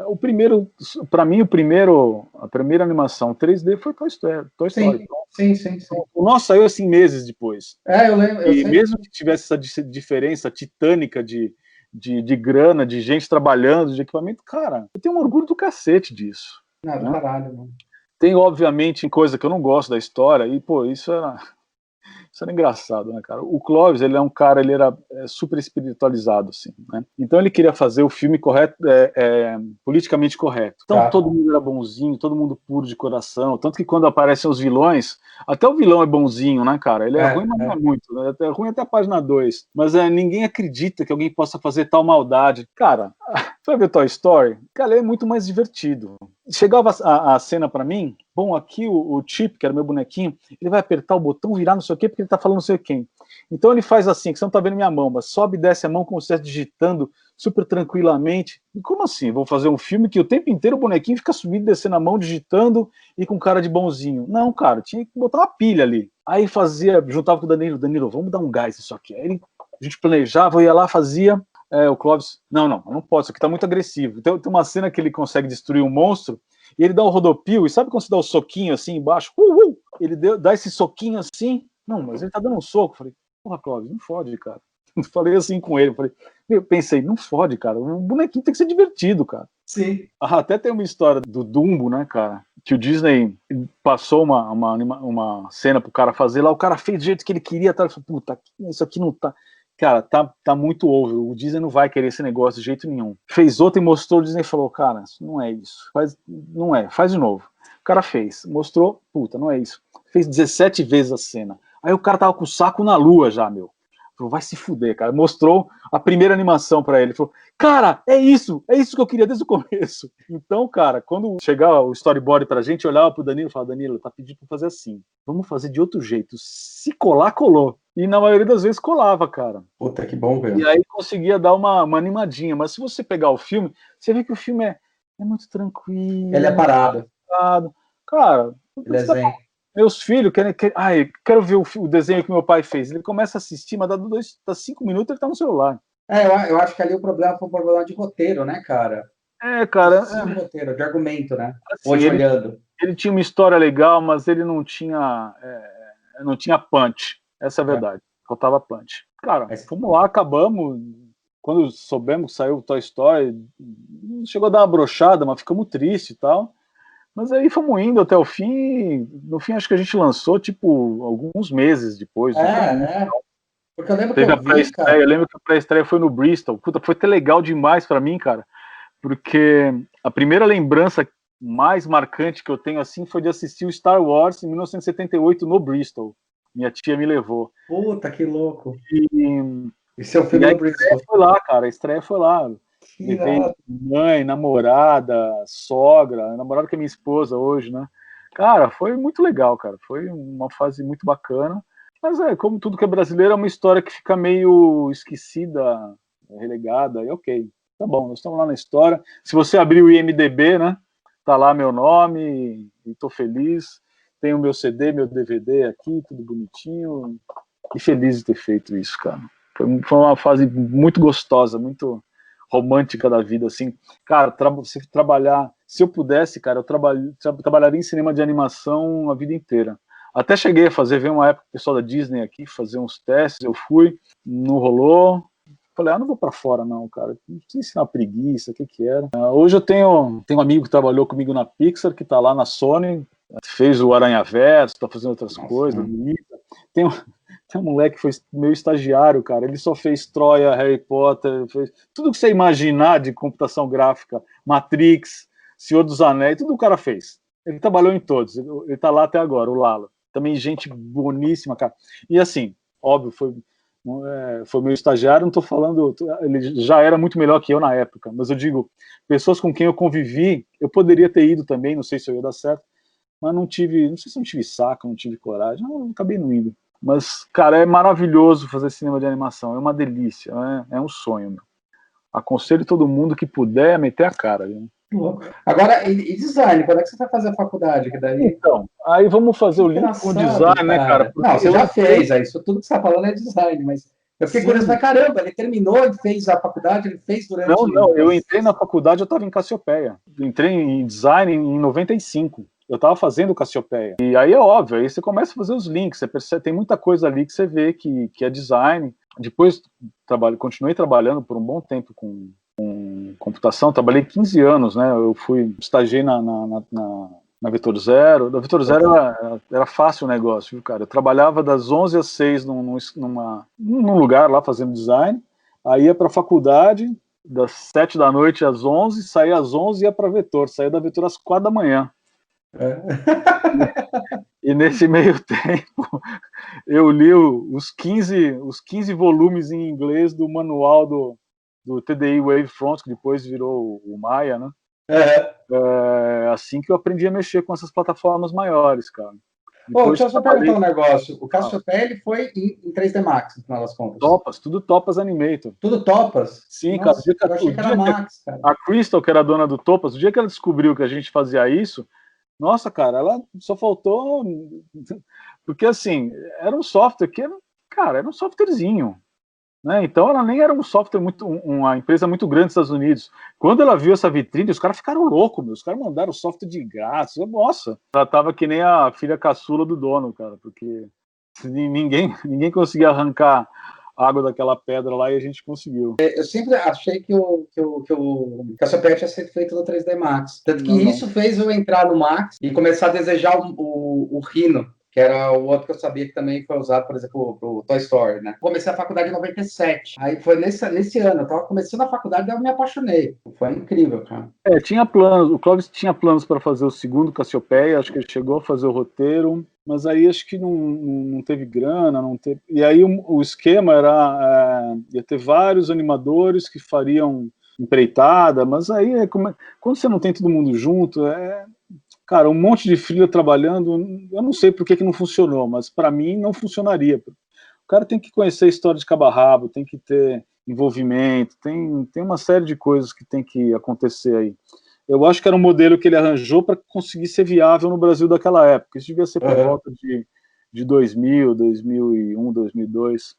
o primeiro, para mim, a primeira animação 3D foi Toy Story. Sim. O nosso saiu assim meses depois. Eu lembro. E mesmo que tivesse essa diferença titânica de grana, de gente trabalhando, de equipamento, cara, eu tenho um orgulho do cacete disso. Não, do caralho, mano. Tem, obviamente, coisa que eu não gosto da história, e, pô, isso era engraçado, né, cara? O Clovis, ele é um cara, ele era super espiritualizado, assim, né? Então ele queria fazer o filme correto, politicamente correto. Então todo mundo era bonzinho, todo mundo puro de coração, tanto que quando aparecem os vilões, até o vilão é bonzinho, né, cara? Ele é ruim, mas não é muito, né? É ruim até a página 2. Mas ninguém acredita que alguém possa fazer tal maldade. Cara, você vai ver Toy Story? Cara, ele é muito mais divertido. Chegava a cena pra mim, bom, aqui o Chip, que era meu bonequinho, ele vai apertar o botão, virar não sei o quê, porque ele tá falando não sei quem. Então ele faz assim, que você não tá vendo minha mão, mas sobe e desce a mão como se estivesse digitando super tranquilamente. E como assim? Vou fazer um filme que o tempo inteiro o bonequinho fica subindo e descendo a mão, digitando e com cara de bonzinho. Não, cara, tinha que botar uma pilha ali. Aí juntava com o Danilo, vamos dar um gás nisso aqui. Aí a gente planejava, eu ia lá, fazia... o Clovis, não pode, isso aqui tá muito agressivo. Então tem uma cena que ele consegue destruir um monstro, e ele dá um rodopio, e sabe quando você dá o soquinho assim embaixo? Ele dá esse soquinho assim, não, mas ele tá dando um soco. Falei, porra, Clovis, não fode, cara. Falei assim com ele, pensei, não fode, cara, o bonequinho tem que ser divertido, cara. Sim. Até tem uma história do Dumbo, né, cara, que o Disney passou uma cena pro cara fazer lá, o cara fez do jeito que ele queria, tá? Ele falou, puta, isso aqui não tá... Cara, tá muito over. O Disney não vai querer esse negócio de jeito nenhum. Fez outro e mostrou, o Disney falou, cara, não é isso. Faz de novo. O cara fez, mostrou, puta, não é isso. Fez 17 vezes a cena. Aí o cara tava com o saco na lua já, meu. Falou, vai se fuder, cara. Mostrou a primeira animação pra ele. Falou, cara, é isso que eu queria desde o começo. Então, cara, quando chegar o storyboard pra gente, eu olhava pro Danilo e falava, Danilo, tá pedindo pra fazer assim. Vamos fazer de outro jeito. Se colar, colou. E na maioria das vezes colava, cara. Puta, que bom, velho. E aí conseguia dar uma animadinha. Mas se você pegar o filme, você vê que o filme é muito tranquilo. Ele é parado. Cara, ele é zen. Meus filhos quero ver o desenho que meu pai fez. Ele começa a assistir, mas dá 5 minutos ele tá no celular. Eu acho que ali o problema foi um problema de roteiro, né, cara? Cara. De roteiro, de argumento, né? Assim, hoje olhando. Ele tinha uma história legal, mas ele não tinha punch. Essa é a verdade. Faltava punch. Cara, fomos lá, acabamos. Quando soubemos que saiu o Toy Story, chegou a dar uma brochada, mas ficamos tristes e tal. Mas aí fomos indo até o fim. No fim, acho que a gente lançou, tipo, alguns meses depois. Porque eu lembro que eu lembro que a pré-estreia foi no Bristol. Puta, foi até legal demais pra mim, cara. Porque a primeira lembrança mais marcante que eu tenho, assim, foi de assistir o Star Wars em 1978 no Bristol. Minha tia me levou. Puta, que louco. E seu filho no Bristol? A estreia foi lá, cara. A estreia foi lá. Levei mãe, namorada, sogra, namorada que é minha esposa hoje, né? Cara, foi muito legal, cara. Foi uma fase muito bacana. Mas como tudo que é brasileiro, é uma história que fica meio esquecida, relegada, e ok. Tá bom, nós estamos lá na história. Se você abrir o IMDB, né? Tá lá meu nome, e tô feliz. Tenho o meu CD, meu DVD aqui, tudo bonitinho. E feliz de ter feito isso, cara. Foi uma fase muito gostosa, muito romântica da vida, assim. Cara, você trabalhar... Se eu pudesse, cara, eu trabalharia em cinema de animação a vida inteira. Até cheguei a ver uma época o pessoal da Disney aqui, fazer uns testes, eu fui, não rolou. Falei, não vou pra fora não, cara. Não sei se é uma preguiça, o que era. Hoje eu tenho um amigo que trabalhou comigo na Pixar, que tá lá na Sony, fez o Aranhaverso, tá fazendo outras coisas. Tem um moleque que foi meu estagiário, cara. Ele só fez Troia, Harry Potter, fez tudo que você imaginar de computação gráfica, Matrix, Senhor dos Anéis, tudo o cara fez. Ele trabalhou em todos. Ele tá lá até agora, o Lalo. Também gente boníssima, cara. E assim, óbvio, foi meu estagiário, não tô falando... Ele já era muito melhor que eu na época, mas eu digo, pessoas com quem eu convivi, eu poderia ter ido também, não sei se eu ia dar certo, mas não sei se eu não tive saco, não tive coragem, não, acabei não indo. Mas, cara, é maravilhoso fazer cinema de animação, é uma delícia, é um sonho, meu. Aconselho todo mundo que puder a meter a cara, viu? Agora, e design, quando é que você vai fazer a faculdade? Que daí... Então, aí vamos fazer o link com o design, né, cara? Não, você já fez, isso tudo que você está falando é design, mas eu fiquei curioso, mas caramba, ele terminou, ele fez a faculdade, ele fez durante... Não, eu entrei na faculdade, eu estava em Cassiopeia. Eu entrei em design em 95. Eu estava fazendo Cassiopeia. E aí é óbvio, aí você começa a fazer os links, você percebe, tem muita coisa ali que você vê que é design. Depois continuei trabalhando por um bom tempo com computação, trabalhei 15 anos, né? Eu estagiei na Vetor Zero. Da Vetor Zero era fácil o negócio, viu, cara? Eu trabalhava das 11 às 6 num lugar lá fazendo design, aí ia para a faculdade, das 7 da noite às 11, saía às 11 e ia para a Vetor, saía da Vetor às 4 da manhã. E nesse meio tempo eu li os 15 volumes em inglês do manual do TDI Wavefront, que depois virou o Maya, né? Assim que eu aprendi a mexer com essas plataformas maiores, cara. Deixa eu só perguntar um negócio. O Cassiopeia, ele foi em 3D Max, no final das contas. Tudo Topas Animator. Tudo Topas? Sim, nossa, cara. Eu achei que era Max, cara. A Crystal, que era a dona do Topas, o dia que ela descobriu que a gente fazia isso, nossa, cara, ela só faltou... Porque, assim, era um software que, era um softwarezinho. Né? Então ela nem era um software uma empresa muito grande nos Estados Unidos. Quando ela viu essa vitrine, os caras ficaram loucos, os caras mandaram o software de graça. Nossa, ela tava que nem a filha caçula do dono, cara, porque ninguém conseguia arrancar água daquela pedra lá e a gente conseguiu. Eu sempre achei que o Cassiopeia tinha sido feito no 3D Max. Tanto que isso fez eu entrar no Max e começar a desejar o Rhino, que era o outro que eu sabia que também foi usado, por exemplo, pro Toy Story, né? Comecei a faculdade em 97. Aí foi nesse ano, eu tava começando a faculdade e eu me apaixonei. Foi incrível, cara. Tinha planos, o Clóvis tinha planos para fazer o segundo Cassiopeia, acho que ele chegou a fazer o roteiro, mas aí acho que não teve grana, não teve... E aí o esquema era, ia ter vários animadores que fariam empreitada, mas aí, quando você não tem todo mundo junto, cara, um monte de freela trabalhando, eu não sei por que não funcionou, mas para mim não funcionaria. O cara tem que conhecer a história de cabo a rabo, tem que ter envolvimento, tem uma série de coisas que tem que acontecer aí. Eu acho que era um modelo que ele arranjou para conseguir ser viável no Brasil daquela época. Isso devia ser por volta de 2000, 2001, 2002.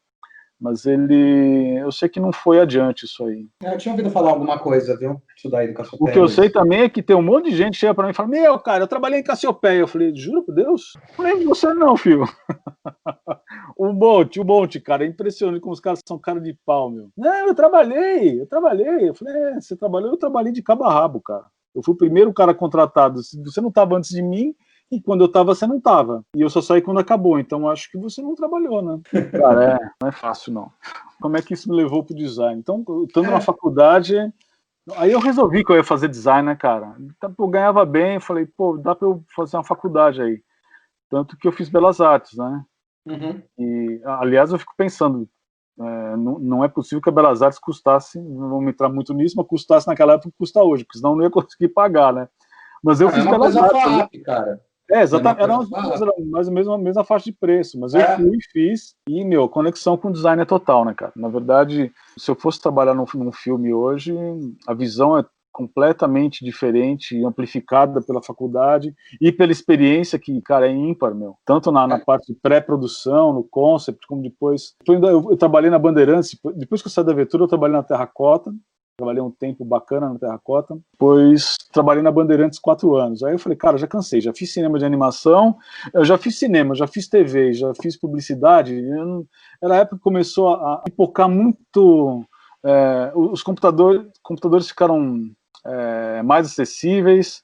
Mas eu sei que não foi adiante isso aí. Eu tinha ouvido falar alguma coisa, viu? Isso daí do Cassiopeia. O que eu sei também é que tem um monte de gente que chega pra mim e fala, cara, eu trabalhei em Cassiopeia. Eu falei, juro por Deus? Não lembro de você não, filho. O monte, cara, é impressionante como os caras são cara de pau, meu. Não, eu trabalhei. Eu falei, você trabalhou? Eu trabalhei de cabo a rabo, cara. Eu fui o primeiro cara contratado. Você não estava antes de mim, e quando eu estava, você não estava. E eu só saí quando acabou, então acho que você não trabalhou, né? Cara, não é fácil, não. Como é que isso me levou pro design? Então, estando na faculdade, aí eu resolvi que eu ia fazer design, né, cara? Então, eu ganhava bem, eu falei, dá para eu fazer uma faculdade aí. Tanto que eu fiz Belas Artes, né? Uhum. E, aliás, eu fico pensando, não é possível que a Belas Artes custasse, não vamos entrar muito nisso, mas custasse naquela época que custa hoje, porque senão eu não ia conseguir pagar, né? Mas eu fiz Belas Artes. Cara. Exatamente, era mais ou menos a mesma faixa de preço, mas eu fui e fiz, e, conexão com o design é total, né, cara? Na verdade, se eu fosse trabalhar num filme hoje, a visão é completamente diferente e amplificada pela faculdade e pela experiência que, cara, é ímpar, tanto na parte de pré-produção, no concept, como depois... Eu trabalhei na Bandeirantes, depois que eu saí da Vetor, eu trabalhei na Terracota, trabalhei um tempo bacana na Terracota, depois trabalhei na Bandeirantes 4 anos. Aí eu falei, cara, já cansei, já fiz cinema de animação, eu já fiz cinema, já fiz TV, já fiz publicidade. Era a época que começou a pipocar muito, os computadores ficaram mais acessíveis,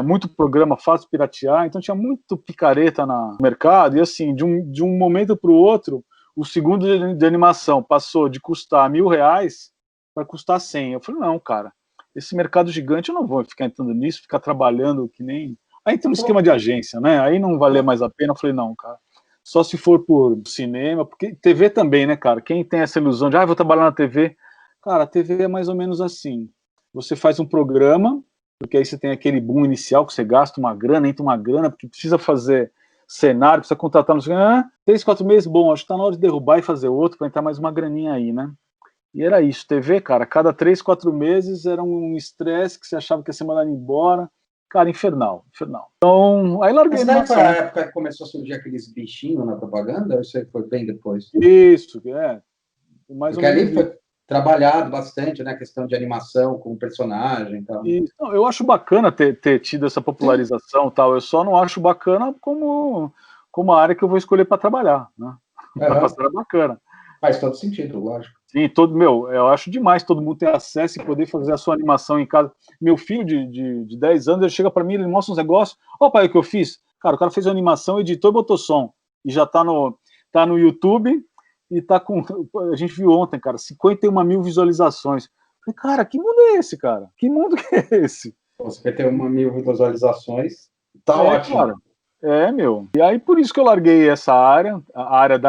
muito programa fácil de piratear, então tinha muito picareta no mercado, e assim, de um momento para o outro, o segundo de animação passou de custar R$1.000 para custar 100. Eu falei, não, cara, esse mercado gigante eu não vou ficar entrando nisso, ficar trabalhando que nem... Aí tem um esquema de agência, né? Aí não valia mais a pena. Eu falei, não, cara, só se for por cinema, porque TV também, né, cara? Quem tem essa ilusão de, vou trabalhar na TV, cara, a TV é mais ou menos assim. Você faz um programa, porque aí você tem aquele boom inicial que você gasta uma grana, entra uma grana, porque precisa fazer cenário, precisa contratar, não sei, 3, 4 meses, bom, acho que tá na hora de derrubar e fazer outro, para entrar mais uma graninha aí, né? E era isso, TV, cara, cada 3, 4 meses era um estresse que você achava que ia ser mandado embora. Cara, infernal. Então, aí larguei a Mas não foi animação. a época que começou a surgir aqueles bichinhos na propaganda? Ou isso aí foi bem depois? Isso, mais ou Porque ali menos foi trabalhado bastante, né? A questão de animação com o personagem e tal. isso. Não, eu acho bacana ter tido essa popularização e tal, eu só não acho bacana como a área que eu vou escolher para trabalhar, né? Mas era bacana. Faz todo sentido, lógico. Sim, eu acho demais todo mundo ter acesso e poder fazer a sua animação em casa. Meu filho de 10 anos, ele chega para mim, ele mostra uns negócios. Ó, pai, o que eu fiz? Cara, o cara fez a animação, editou e botou som. E já tá no YouTube e tá com... A gente viu ontem, cara, 51 mil visualizações. Falei, cara, que mundo é esse, cara? Que mundo que é esse? 51 mil visualizações. Tá ótimo. Cara. Meu. E aí, por isso que eu larguei essa área, a área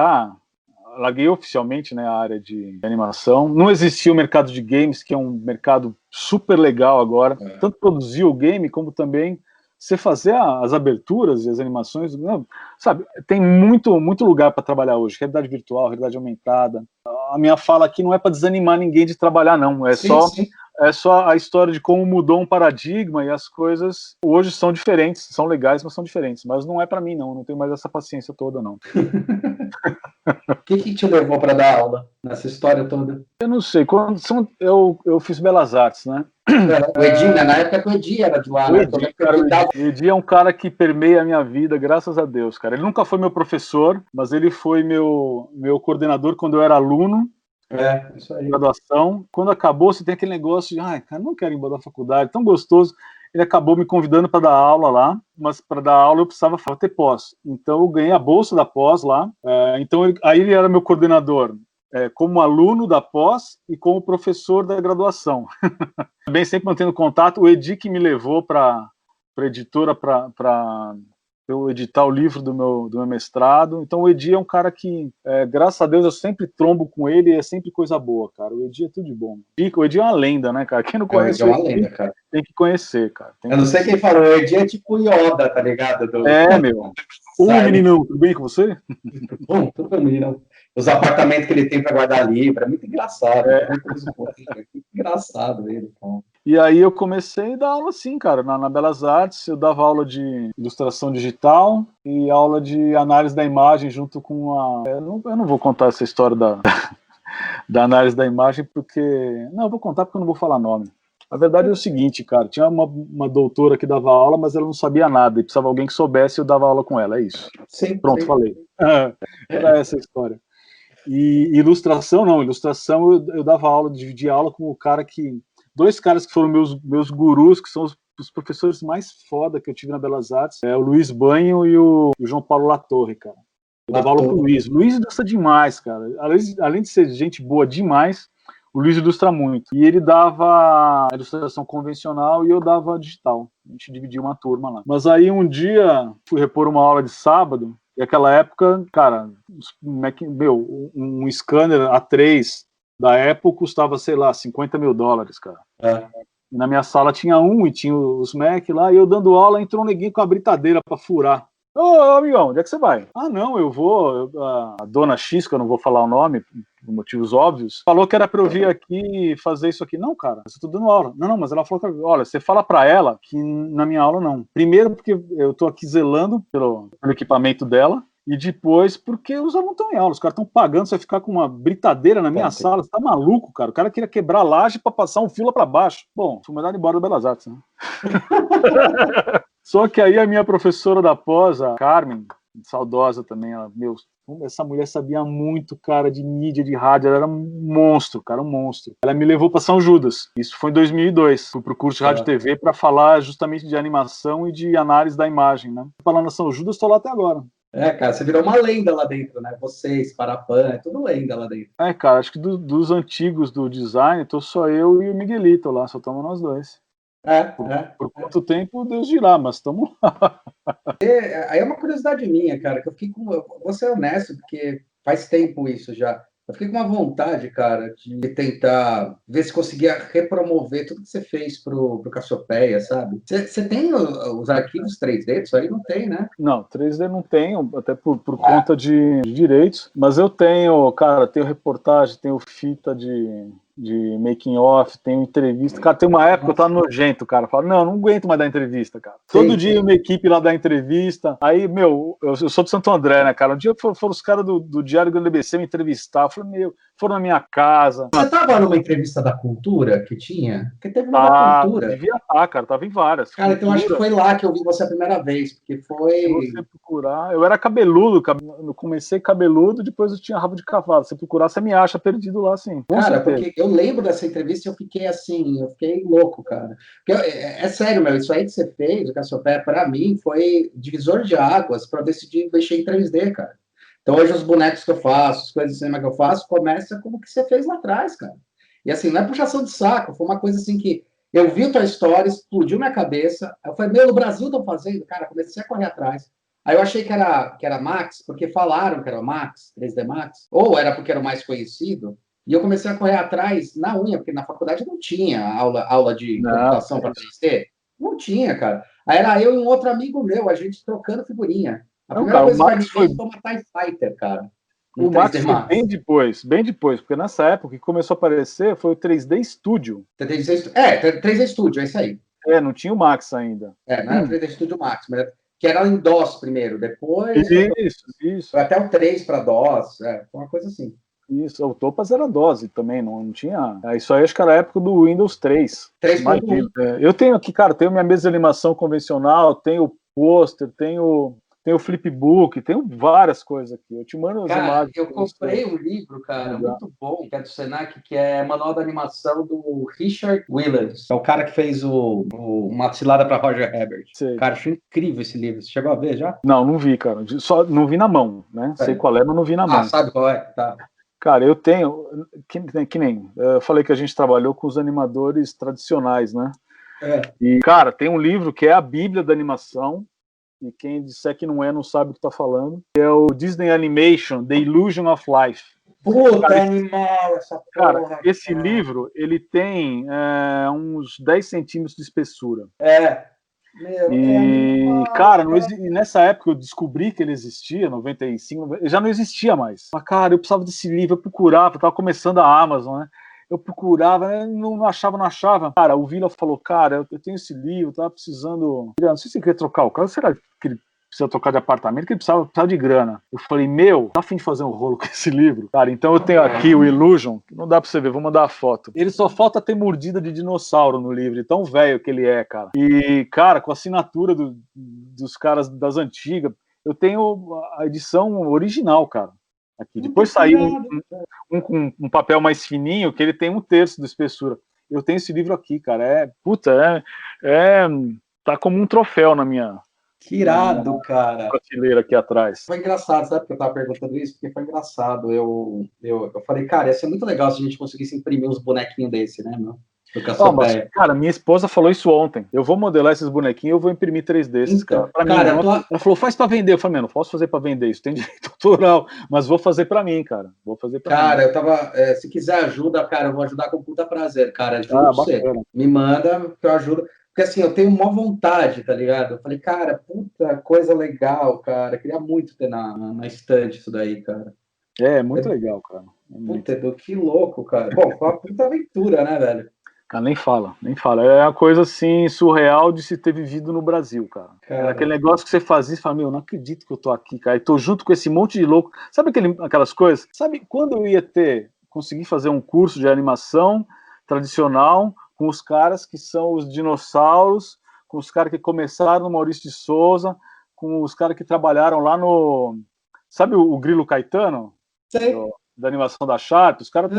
larguei oficialmente, né, a área de animação. Não existia o mercado de games, que é um mercado super legal agora. Tanto produzir o game, como também você fazer as aberturas e as animações. Não, sabe, tem muito lugar para trabalhar hoje. Realidade virtual, realidade aumentada. A minha fala aqui não é para desanimar ninguém de trabalhar, não. Sim. É só a história de como mudou um paradigma e as coisas hoje são diferentes, são legais, mas são diferentes. Mas não é para mim, não tenho mais essa paciência toda, não. O que te levou para dar aula nessa história toda? Eu não sei, eu fiz Belas Artes, né? O Edi, né? Na época que o Edi era de lá, né? O Edi é um cara que permeia a minha vida, graças a Deus, cara. Ele nunca foi meu professor, mas ele foi meu coordenador quando eu era aluno. Isso aí. Graduação. Quando acabou, você tem aquele negócio de, cara, não quero ir embora da faculdade, tão gostoso. Ele acabou me convidando para dar aula lá, mas para dar aula eu precisava ter pós. Então eu ganhei a bolsa da pós lá. Então aí ele era meu coordenador, como aluno da pós e como professor da graduação. Bem, sempre mantendo contato. O Edi que me levou para a editora para eu editar o livro do meu mestrado. Então o Edi é um cara que, graças a Deus, eu sempre trombo com ele e é sempre coisa boa, cara. O Edi é tudo de bom. O Edi é uma lenda, né, cara? Quem não conhece o Edi é uma lenda, cara. Tem que conhecer, cara. Eu não sei quem falou, o Edi é tipo Yoda, tá ligado? Meu. Meninão, tudo bem com você? Bom, tudo bem, meninão. Os apartamentos que ele tem para guardar livro, é muito engraçado. Muito engraçado ele, cara. E aí eu comecei a dar aula assim, cara, na Belas Artes. Eu dava aula de ilustração digital e aula de análise da imagem junto com a... Eu não vou contar essa história da análise da imagem porque... Não, eu vou contar porque eu não vou falar nome. A verdade é o seguinte, cara, tinha uma doutora que dava aula, mas ela não sabia nada, e precisava alguém que soubesse e eu dava aula com ela, é isso. Sim, pronto, falei. Era essa a história. E ilustração, eu dava aula, dividia aula com o cara que... 2 caras que foram meus gurus, que são os professores mais foda que eu tive na Belas Artes, o Luiz Banho e o João Paulo Latorre, cara. Eu dava aula pro Luiz. O Luiz ilustra demais, cara. Além de ser gente boa demais, o Luiz ilustra muito. E ele dava a ilustração convencional e eu dava digital. A gente dividia uma turma lá. Mas aí um dia, fui repor uma aula de sábado, e naquela época, cara, um scanner A3 da Apple custava, sei lá, $50 mil, cara. E na minha sala tinha e tinha os Mac lá, e eu dando aula, entrou um neguinho com a britadeira pra furar. Ô, amigão, onde é que você vai? Ah, não, eu vou... A dona X, que eu não vou falar o nome, por motivos óbvios, falou que era pra eu vir aqui e fazer isso aqui. Não, cara, eu tô dando aula. Não, mas ela falou que... Olha, você fala pra ela que na minha aula não. Primeiro porque eu tô aqui zelando pelo equipamento dela, e depois porque os alunos estão em aula, os caras estão pagando, você vai ficar com uma britadeira na minha sala, você tá maluco, cara? O cara queria quebrar a laje pra passar um fio lá pra baixo. Bom, fui mandado embora da Belas Artes, né? Só que aí a minha professora da pós, a Carmen, saudosa também, ela, essa mulher sabia muito, cara, de mídia, de rádio, ela era um monstro, cara, um monstro. Ela me levou para São Judas, isso foi em 2002, fui pro curso de rádio e TV para falar justamente de animação e de análise da imagem, né? Lá na São Judas, estou lá até agora. Cara, você virou uma lenda lá dentro, né? Vocês, Parapan, é tudo lenda lá dentro. Cara, acho que dos antigos do design, tô só eu e o Miguelito lá, só estamos nós dois. Por quanto tempo, Deus dirá, mas estamos lá. Aí é uma curiosidade minha, cara, que eu fiquei com... Vou ser honesto, porque faz tempo isso já. Eu fiquei com uma vontade, cara, de tentar ver se conseguia repromover tudo que você fez pro Cassiopeia, sabe? Você tem os arquivos 3D? Isso aí não tem, né? Não, 3D não tenho, até por conta de direitos, mas eu tenho, cara, tenho reportagem, tenho fita de making off, tenho entrevista. Cara, tem uma época que eu tava nojento, cara. Eu falo, não aguento mais dar entrevista, cara. Todo dia uma equipe lá dá entrevista. Aí, meu, eu sou de Santo André, né, cara? Um dia foram os caras do Diário do LBC me entrevistar. Eu falei, meu, foram na minha casa. Você tava numa entrevista da Cultura que tinha? Porque teve uma da Cultura. Devia estar, cara. Tava em várias. Cara, então acho que foi lá que eu vi você a primeira vez, porque foi... Se você procurar... Eu era cabeludo, eu comecei cabeludo, depois eu tinha rabo de cavalo. Se você procurar, você me acha perdido lá, sim. Cara, porque eu lembro dessa entrevista e eu fiquei assim, eu fiquei louco, cara. Porque, é sério, meu, isso aí que você fez, o Cassiopeia, pra mim, foi divisor de águas para decidir mexer em 3D, cara. Então hoje os bonecos que eu faço, as coisas de cinema que eu faço, começa como que você fez lá atrás, cara. E assim, não é puxação de saco, foi uma coisa assim que eu vi a tua história, explodiu minha cabeça. Eu falei, meu, no Brasil estão fazendo? Cara, comecei a correr atrás. Aí eu achei que era Max, porque falaram que era Max, 3D Max, ou era porque era o mais conhecido. E eu comecei a correr atrás na unha, porque na faculdade não tinha aula de computação para 3D. Não tinha, cara. Aí era eu e um outro amigo meu, a gente trocando figurinha. A primeira coisa que a gente fez foi uma TIE Fighter, cara. O Max foi bem depois, porque nessa época que começou a aparecer foi o 3D Studio. 3D Studio, é isso aí. Não tinha o Max ainda. Não era 3D Studio Max, mas que era em DOS primeiro, depois... Isso. Foi até o 3 para DOS, foi uma coisa assim. Isso, o Topas era DOS também, não tinha... Isso aí acho que era a época do Windows 3. 3.1. Eu tenho aqui, cara, tenho minha mesa de animação convencional, tenho pôster, tenho flipbook, tenho várias coisas aqui. Eu te mando as imagens. Eu comprei um livro, cara, muito bom, que é do Senac, que é Manual da Animação do Richard Williams. É o cara que fez uma cilada para Roger Ebert. Sei. Cara, achei incrível esse livro. Você chegou a ver já? Não vi, cara. Só não vi na mão, né? Sei qual é, mas não vi na mão. Sabe qual é? Tá. Cara, eu tenho... Que nem... Eu falei que a gente trabalhou com os animadores tradicionais, né? E, cara, tem um livro que é a Bíblia da Animação, e quem disser que não sabe o que está falando, que é o Disney Animation, The Illusion of Life. Puta, cara, animal, essa porra. Cara, esse livro, ele tem uns 10 centímetros de espessura. Cara, nessa época eu descobri que ele existia, 95, já não existia mais. Mas, cara, eu precisava desse livro, eu procurava, eu tava começando a Amazon, né? Eu procurava, não achava. Cara, o Vila falou, cara, eu tenho esse livro, eu tava precisando... Não sei se ele queria trocar o carro, será que ele precisa trocar de apartamento, que ele precisava de grana. Eu falei, tá a fim de fazer um rolo com esse livro? Cara, então eu tenho aqui o Illusion, que não dá pra você ver, vou mandar a foto. Ele só falta ter mordida de dinossauro no livro, de tão velho que ele é, cara. E, cara, com a assinatura dos caras das antigas, eu tenho a edição original, cara. Aqui. Depois saiu um papel mais fininho, que ele tem 1/3 da espessura. Eu tenho esse livro aqui, cara. Tá como um troféu na minha... Que irado, cara. Prateleira aqui atrás. Foi engraçado, sabe porque eu tava perguntando isso? Porque foi engraçado. Eu falei, cara, ia ser muito legal se a gente conseguisse imprimir uns bonequinhos desse, né, meu? Mas, cara, minha esposa falou isso ontem. Eu vou modelar esses bonequinhos, eu vou imprimir 3 desses, então, cara. Ela falou, faz pra vender. Eu falei, não posso fazer pra vender, isso tem direito autoral, mas vou fazer pra mim, cara. Vou fazer pra mim. Cara, eu tava... se quiser ajuda, cara, eu vou ajudar com puta prazer, cara. Juro você. Me manda, que eu ajudo. Porque assim, eu tenho uma vontade, tá ligado? Eu falei, cara, puta coisa legal, cara. Queria muito ter na estante isso daí, cara. Muito legal, cara. Puta, que louco, cara. Bom, foi uma puta aventura, né, velho? Cara, nem fala. É uma coisa, assim, surreal de se ter vivido no Brasil, cara. Aquele negócio que você fazia e fala, meu, não acredito que eu tô aqui, cara. E tô junto com esse monte de louco. Sabe aquelas coisas? Sabe quando eu ia conseguir fazer um curso de animação tradicional com os caras que são os dinossauros, com os caras que começaram no Maurício de Souza, com os caras que trabalharam lá no... Sabe o Grilo Caetano? Sei. Da animação da Sharp? Os caras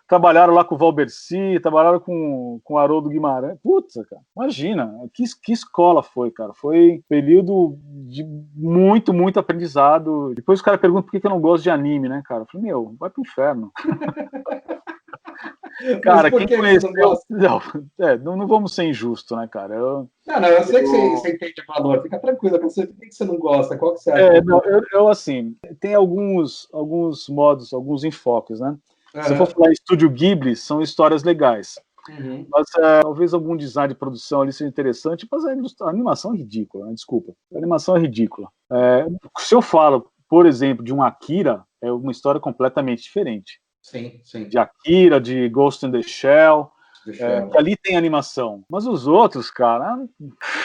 trabalharam lá com o Valberci, trabalharam com o Haroldo Guimarães. Putz, cara, imagina, que escola foi, cara. Foi um período de muito, muito aprendizado. Depois os caras perguntam por que eu não gosto de anime, né, cara? Eu falei, meu, vai pro inferno. Cara, por quem que você conheceu... não gosta? Não vamos ser injustos, né, cara? Não, eu sei que você entende o valor. Fica tranquilo. Por que você não gosta? Qual que você acha? Não, assim, tem alguns modos, alguns enfoques, né? Se eu for Aham. falar em Estúdio Ghibli, são histórias legais. Uhum. Mas talvez algum design de produção ali seja interessante, mas a animação é ridícula, né? Desculpa. A animação é ridícula. Se eu falo, por exemplo, de um Akira, é uma história completamente diferente. Sim, sim. De Akira, de Ghost in the Shell, Deixa eu... que ali tem animação. Mas os outros, cara...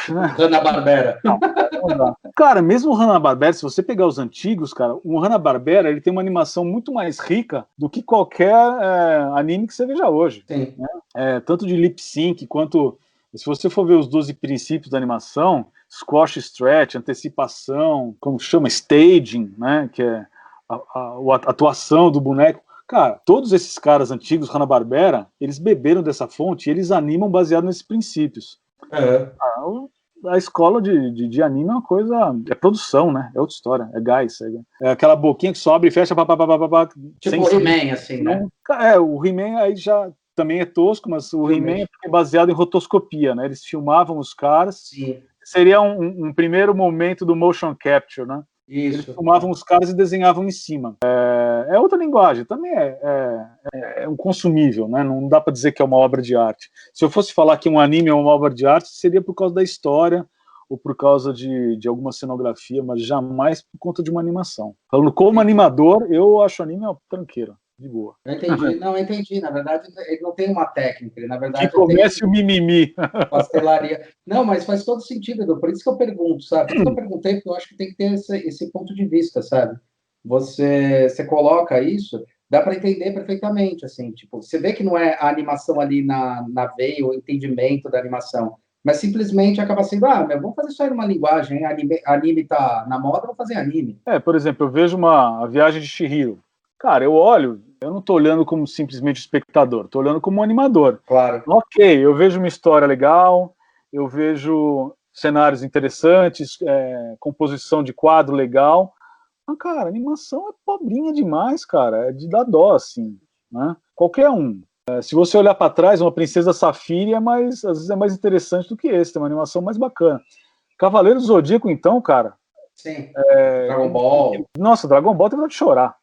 Hanna-Barbera. Não dá. Cara, mesmo o Hanna-Barbera, se você pegar os antigos, cara, o Hanna-Barbera ele tem uma animação muito mais rica do que qualquer anime que você veja hoje. Sim. Né? Tanto de lip sync quanto... Se você for ver os 12 princípios da animação, squash, stretch, antecipação, como chama, staging, né, que é a atuação do boneco. Cara, todos esses caras antigos, Hanna-Barbera, eles beberam dessa fonte e eles animam baseado nesses princípios. A escola de anime é uma coisa... É produção, né? É outra história. É gás. É aquela boquinha que sobe e fecha... Tipo o He-Man, assim, né? O He-Man aí já também é tosco, mas o He-Man é baseado em rotoscopia, né? Eles filmavam os caras. Sim. Seria um primeiro momento do motion capture, né? Isso. Eles filmavam os caras e desenhavam em cima. É outra linguagem, também é um consumível, né? Não dá para dizer que é uma obra de arte. Se eu fosse falar que um anime é uma obra de arte, seria por causa da história ou por causa de alguma cenografia, mas jamais por conta de uma animação. Falando como animador, eu acho anime uma tranqueira, de boa. Eu entendi. Não, eu entendi. Na verdade, ele não tem uma técnica. Ele, na verdade, que comece o mimimi. Pastelaria. Não, mas faz todo sentido, Edu. Por isso que eu pergunto, sabe? Por isso que eu perguntei, porque eu acho que tem que ter esse ponto de vista, sabe? Você coloca isso, dá para entender perfeitamente, assim, tipo, você vê que não é a animação ali na veia, o entendimento da animação, mas simplesmente acaba sendo, vamos fazer isso aí numa linguagem, anime tá na moda, vamos fazer anime. Por exemplo, eu vejo a Viagem de Chihiro. Cara, eu não tô olhando como simplesmente espectador, tô olhando como um animador. Claro. Ok, eu vejo uma história legal, eu vejo cenários interessantes, composição de quadro legal, mas, cara, a animação é pobrinha demais, cara, é de dar dó, assim, né? Qualquer um. Se você olhar para trás, uma Princesa Safira às vezes é mais interessante do que esse, tem uma animação mais bacana. Cavaleiro do Zodíaco, então, cara... Sim, Dragon Ball. Nossa, Dragon Ball tem vontade de chorar.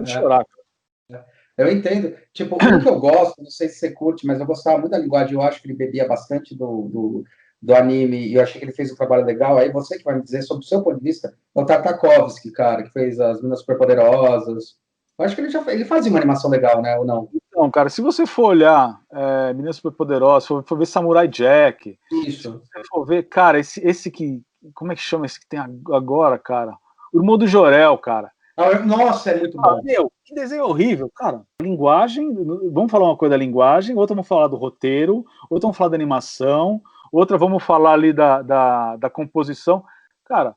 Chorar, cara. Eu entendo. Tipo, um que eu gosto, não sei se você curte, mas eu gostava muito da linguagem, eu acho que ele bebia bastante do anime, e eu achei que ele fez um trabalho legal. Aí você que vai me dizer sobre o seu ponto de vista, é o Tartakovsky, cara, que fez as Meninas Superpoderosas. Eu acho que ele fazia uma animação legal, né, ou não? Então, cara, se você for olhar Meninas Superpoderosas, for ver Samurai Jack, isso. Se você for ver, cara, esse que... Como é que chama esse que tem agora, cara? O Irmão do Jorel, cara. Nossa, é muito bom. Meu, que desenho horrível, cara. Linguagem, vamos falar uma coisa da linguagem, outra vamos falar do roteiro, outra vamos falar da animação, outra vamos falar ali da composição. Cara,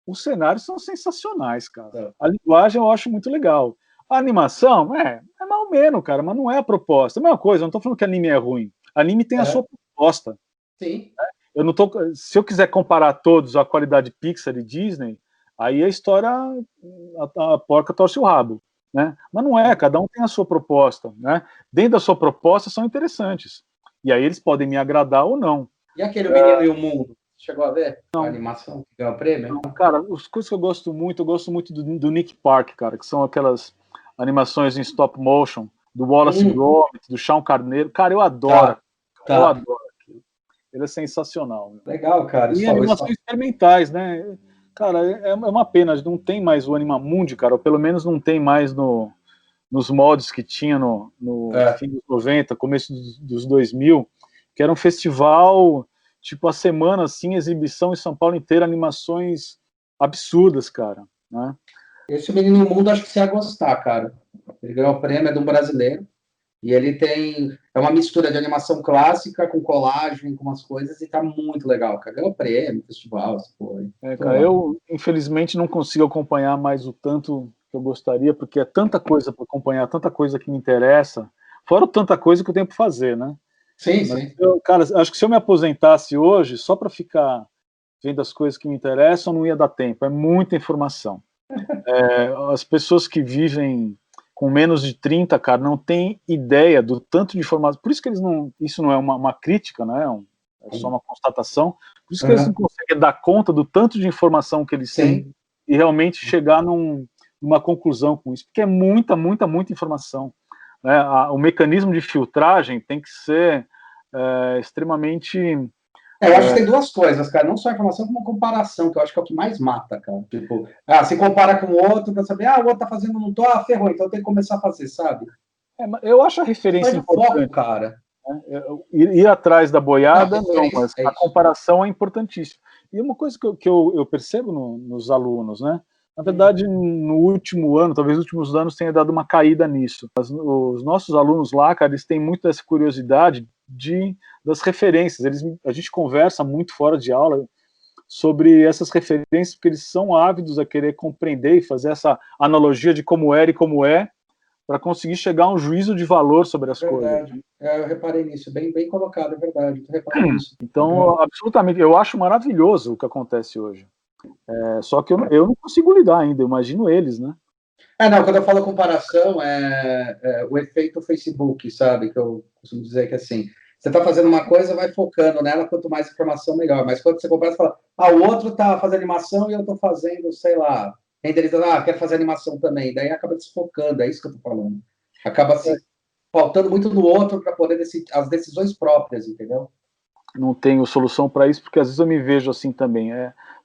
os cenários são sensacionais, cara. A linguagem eu acho muito legal. A animação, é mais ou menos, cara, mas não é a proposta. É a mesma coisa, eu não tô falando que anime é ruim. Anime tem a sua proposta. Sim. Se eu quiser comparar todos a qualidade Pixar e Disney, aí a história, a porca torce o rabo, né? Mas não é, cada um tem a sua proposta, né? Dentro da sua proposta são interessantes. E aí eles podem me agradar ou não. E aquele Menino e o Mundo? Chegou a ver? Não. A animação que ganhou o prêmio? Não, cara, as coisas que eu gosto muito do Nick Park, cara, que são aquelas animações em stop motion, do Wallace Gromit, do Chão Carneiro. Cara, eu adoro. Eu adoro aquilo. Ele é sensacional. Meu. Legal, cara. E animações experimentais, né? Cara, é uma pena, não tem mais o Animamundi, cara, ou pelo menos não tem mais nos moldes que tinha no fim dos 90, começo dos 2000, que era um festival, tipo, a semana, assim, exibição em São Paulo inteira, animações absurdas, cara, né? Esse Menino no Mundo, acho que você ia gostar, cara. Ele ganhou o prêmio, é de um brasileiro, e ele é uma mistura de animação clássica com colagem, com umas coisas, e tá muito legal, cara. Ganhou prêmio, festival, essa porra. Cara, eu, infelizmente, não consigo acompanhar mais o tanto que eu gostaria, porque é tanta coisa para acompanhar, tanta coisa que me interessa, fora tanta coisa que eu tenho para fazer, né? Sim, sim. Cara, acho que se eu me aposentasse hoje, só para ficar vendo as coisas que me interessam, não ia dar tempo, é muita informação. As pessoas que vivem com menos de 30, cara, não tem ideia do tanto de informação. Por isso que eles não... Isso não é uma crítica, né? É só uma constatação. Por isso que eles não conseguem dar conta do tanto de informação que eles têm e realmente chegar numa conclusão com isso. Porque é muita informação. Né? O mecanismo de filtragem tem que ser extremamente... Eu acho que tem duas coisas, cara. Não só a informação, como a comparação, que eu acho que é o que mais mata, cara. Tipo, se compara com o outro, pra saber, o outro tá fazendo, não tô, ferrou, então tem que começar a fazer, sabe? Eu acho a referência importante. Foco, cara. Ir atrás da boiada, não, mas a comparação é importantíssima. E uma coisa que eu percebo nos alunos, né? Na verdade, no último ano, talvez nos últimos anos tenha dado uma caída nisso. Os nossos alunos lá, cara, eles têm muito essa curiosidade das referências. A gente conversa muito fora de aula sobre essas referências, porque eles são ávidos a querer compreender e fazer essa analogia de como era e como é, para conseguir chegar a um juízo de valor sobre as coisas. Eu reparei nisso, bem colocado, é verdade. Eu reparei nisso. Então, absolutamente, eu acho maravilhoso o que acontece hoje. Só que eu não consigo lidar ainda, eu imagino eles, né? Quando eu falo comparação, o efeito Facebook, sabe? Que eu costumo dizer que assim, você está fazendo uma coisa, vai focando nela, quanto mais informação, melhor. Mas quando você compara, você fala, o outro está fazendo animação e eu estou fazendo, sei lá, renderizando, quero fazer animação também. Daí acaba desfocando, é isso que eu estou falando. Acaba se faltando muito no outro para poder decidir as decisões próprias, entendeu? Não tenho solução para isso, porque às vezes eu me vejo assim também.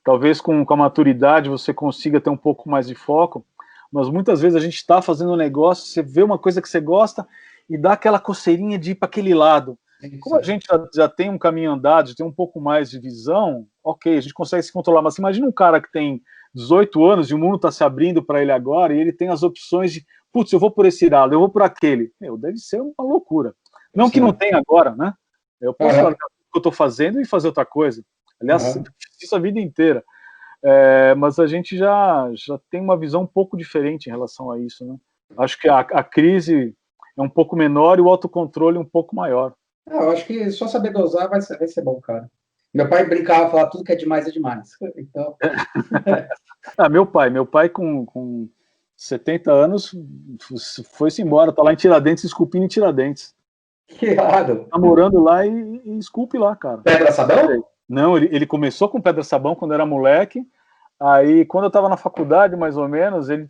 Talvez com a maturidade você consiga ter um pouco mais de foco, mas muitas vezes a gente está fazendo um negócio, você vê uma coisa que você gosta e dá aquela coceirinha de ir para aquele lado. Como a gente já tem um caminho andado, já tem um pouco mais de visão, ok, a gente consegue se controlar, mas imagina um cara que tem 18 anos e o mundo está se abrindo para ele agora e ele tem as opções de, putz, eu vou por esse lado, eu vou por aquele. Deve ser uma loucura. Não que não tenha agora, né? Eu posso largar o que eu estou fazendo e fazer outra coisa. Aliás, isso a vida inteira. Mas a gente já tem uma visão um pouco diferente em relação a isso, né? Acho que a crise é um pouco menor e o autocontrole um pouco maior. Eu acho que só saber dosar vai ser bom, cara. Meu pai brincava, falava tudo que é demais é demais. Então... Meu pai com 70 anos foi-se embora, tá lá em Tiradentes, esculpindo em Tiradentes. Que errado. Tá morando lá e esculpe lá, cara. Pedra sabão? Não, ele começou com pedra sabão quando era moleque. Aí, quando eu estava na faculdade, mais ou menos, ele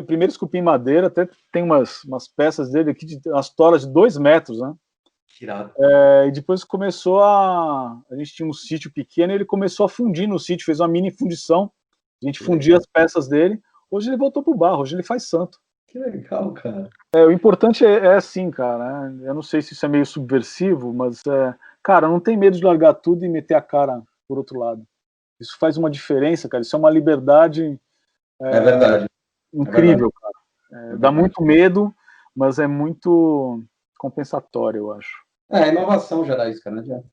primeiro esculpiu em madeira, até tem umas peças dele aqui, umas toras de 2 metros, né? Tirado. E depois começou a gente tinha um sítio pequeno e ele começou a fundir no sítio, fez uma mini fundição, a gente fundia as peças dele. Hoje ele voltou pro barro, hoje ele faz santo. Que legal, cara. O importante é assim, cara, né? Eu não sei se isso é meio subversivo, mas, cara, não tem medo de largar tudo e meter a cara por outro lado. Isso faz uma diferença, cara, isso é uma liberdade verdade. incrível, cara. Dá muito medo, mas é muito compensatório, eu acho. A inovação já dá isso, cara, não adianta.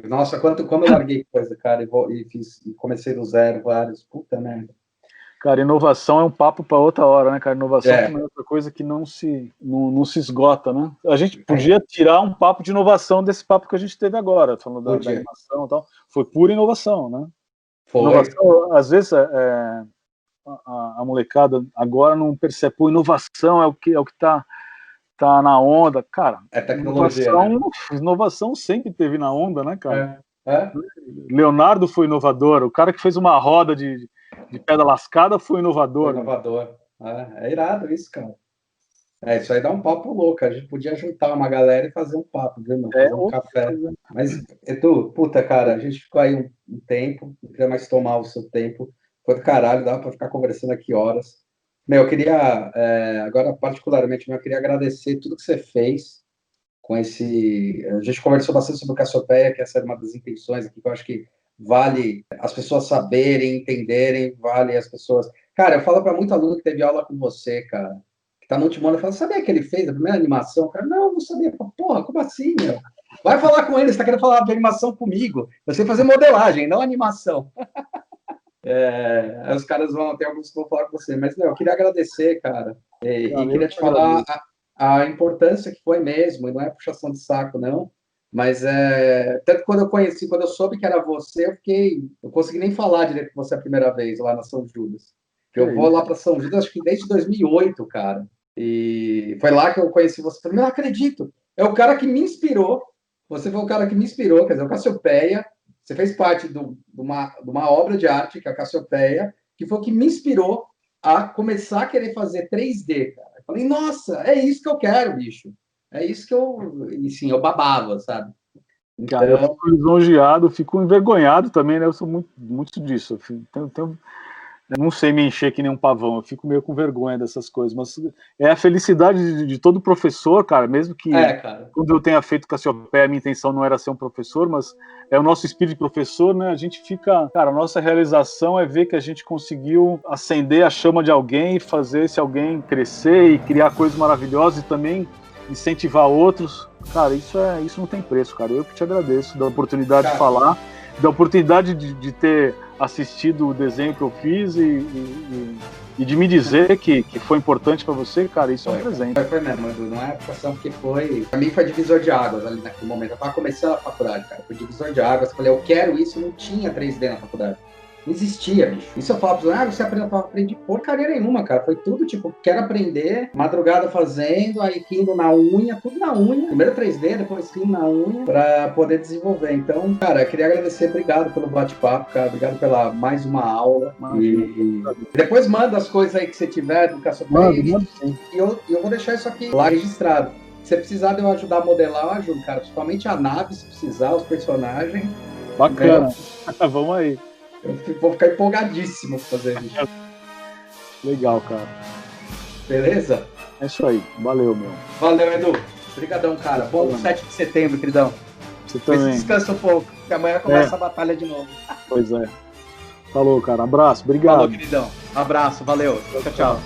Nossa, como eu larguei coisa, cara, e comecei do zero, vários, puta merda. Cara, inovação é um papo para outra hora, né, cara? Inovação é outra coisa que não se esgota, né? A gente podia tirar um papo de inovação desse papo que a gente teve agora, falando da inovação e tal. Foi pura inovação, né? Inovação, às vezes, a molecada agora não percebe, inovação é o que tá na onda. Cara, é tecnologia. Inovação sempre teve na onda, né, cara? Leonardo foi inovador, o cara que fez uma roda de pedra lascada foi inovador. É irado isso, cara. Isso aí dá um papo louco. A gente podia juntar uma galera e fazer um papo, viu, meu? Fazer um café. Mas, Edu, puta, cara, a gente ficou aí um tempo, não queria mais tomar o seu tempo. Foi do caralho, dá pra ficar conversando aqui horas. Eu queria, agora particularmente, eu queria agradecer tudo que você fez com esse... A gente conversou bastante sobre o Cassiopeia, que essa era uma das intenções aqui, que eu acho que vale as pessoas saberem, entenderem, vale as pessoas... Cara, eu falo para muito aluno que teve aula com você, cara, que tá no último ano, eu falo, sabia que ele fez a primeira animação? Cara, não sabia. Porra, como assim, meu? Vai falar com ele, você tá querendo falar de animação comigo. Eu sei fazer modelagem, não animação. Os caras vão ter alguns que vão falar com você, mas, eu queria agradecer, cara, e queria te falar a importância que foi mesmo, e não é puxação de saco, não, mas tanto quando eu soube que era você, eu consegui nem falar direito com você a primeira vez, lá na São Judas. Eu vou lá para São Judas, acho que desde 2008, cara. E foi lá que eu conheci você. Falei, não acredito. É o cara que me inspirou. Você foi o cara que me inspirou, quer dizer, o Cassiopeia. Você fez parte de uma obra de arte, que é a Cassiopeia, que foi o que me inspirou a começar a querer fazer 3D, cara. Eu falei, nossa, é isso que eu quero, bicho. É isso que eu babava, sabe? Então... Cara, eu fico lisonjeado, fico envergonhado também, né? Eu sou muito disso. Eu não sei me encher que nem um pavão, eu fico meio com vergonha dessas coisas, mas é a felicidade de todo professor, cara, mesmo que quando eu tenha feito Cassiopeia, a minha intenção não era ser um professor, mas é o nosso espírito de professor, né? A gente fica, cara, a nossa realização é ver que a gente conseguiu acender a chama de alguém e fazer esse alguém crescer e criar coisas maravilhosas e também incentivar outros. Cara, isso não tem preço, cara. Eu que te agradeço da oportunidade de falar, da oportunidade de ter assistido o desenho que eu fiz e de me dizer que foi importante pra você, cara, isso é um presente. Foi mesmo, Edu, não é educação, porque pra mim foi divisor de águas ali naquele momento. Eu tava começando a faculdade, cara, foi divisor de águas. Eu falei, eu quero isso, não tinha 3D na faculdade. Não existia, bicho. Isso eu falava pra você, você aprende porcaria nenhuma, cara. Foi tudo, tipo, quero aprender, madrugada fazendo, aí indo na unha, tudo na unha. Primeiro 3D, depois indo na unha, pra poder desenvolver. Então, cara, eu queria agradecer, obrigado pelo bate-papo, cara. Obrigado pela mais uma aula. E depois manda as coisas aí que você tiver do Cassiopeia. E eu vou deixar isso aqui lá registrado. Se você precisar de eu ajudar a modelar, eu ajudo, cara. Principalmente a nave, se precisar, os personagens. Bacana. Vamos aí. Eu vou ficar empolgadíssimo pra fazer isso. Legal, cara. Beleza? É isso aí. Valeu, meu. Valeu, Edu. Obrigadão, cara. Bom 7 de setembro, queridão. Você também. Descansa um pouco, que amanhã começa a batalha de novo. Pois é. Falou, cara. Abraço. Obrigado. Falou, queridão. Abraço. Valeu. Tchau, tchau.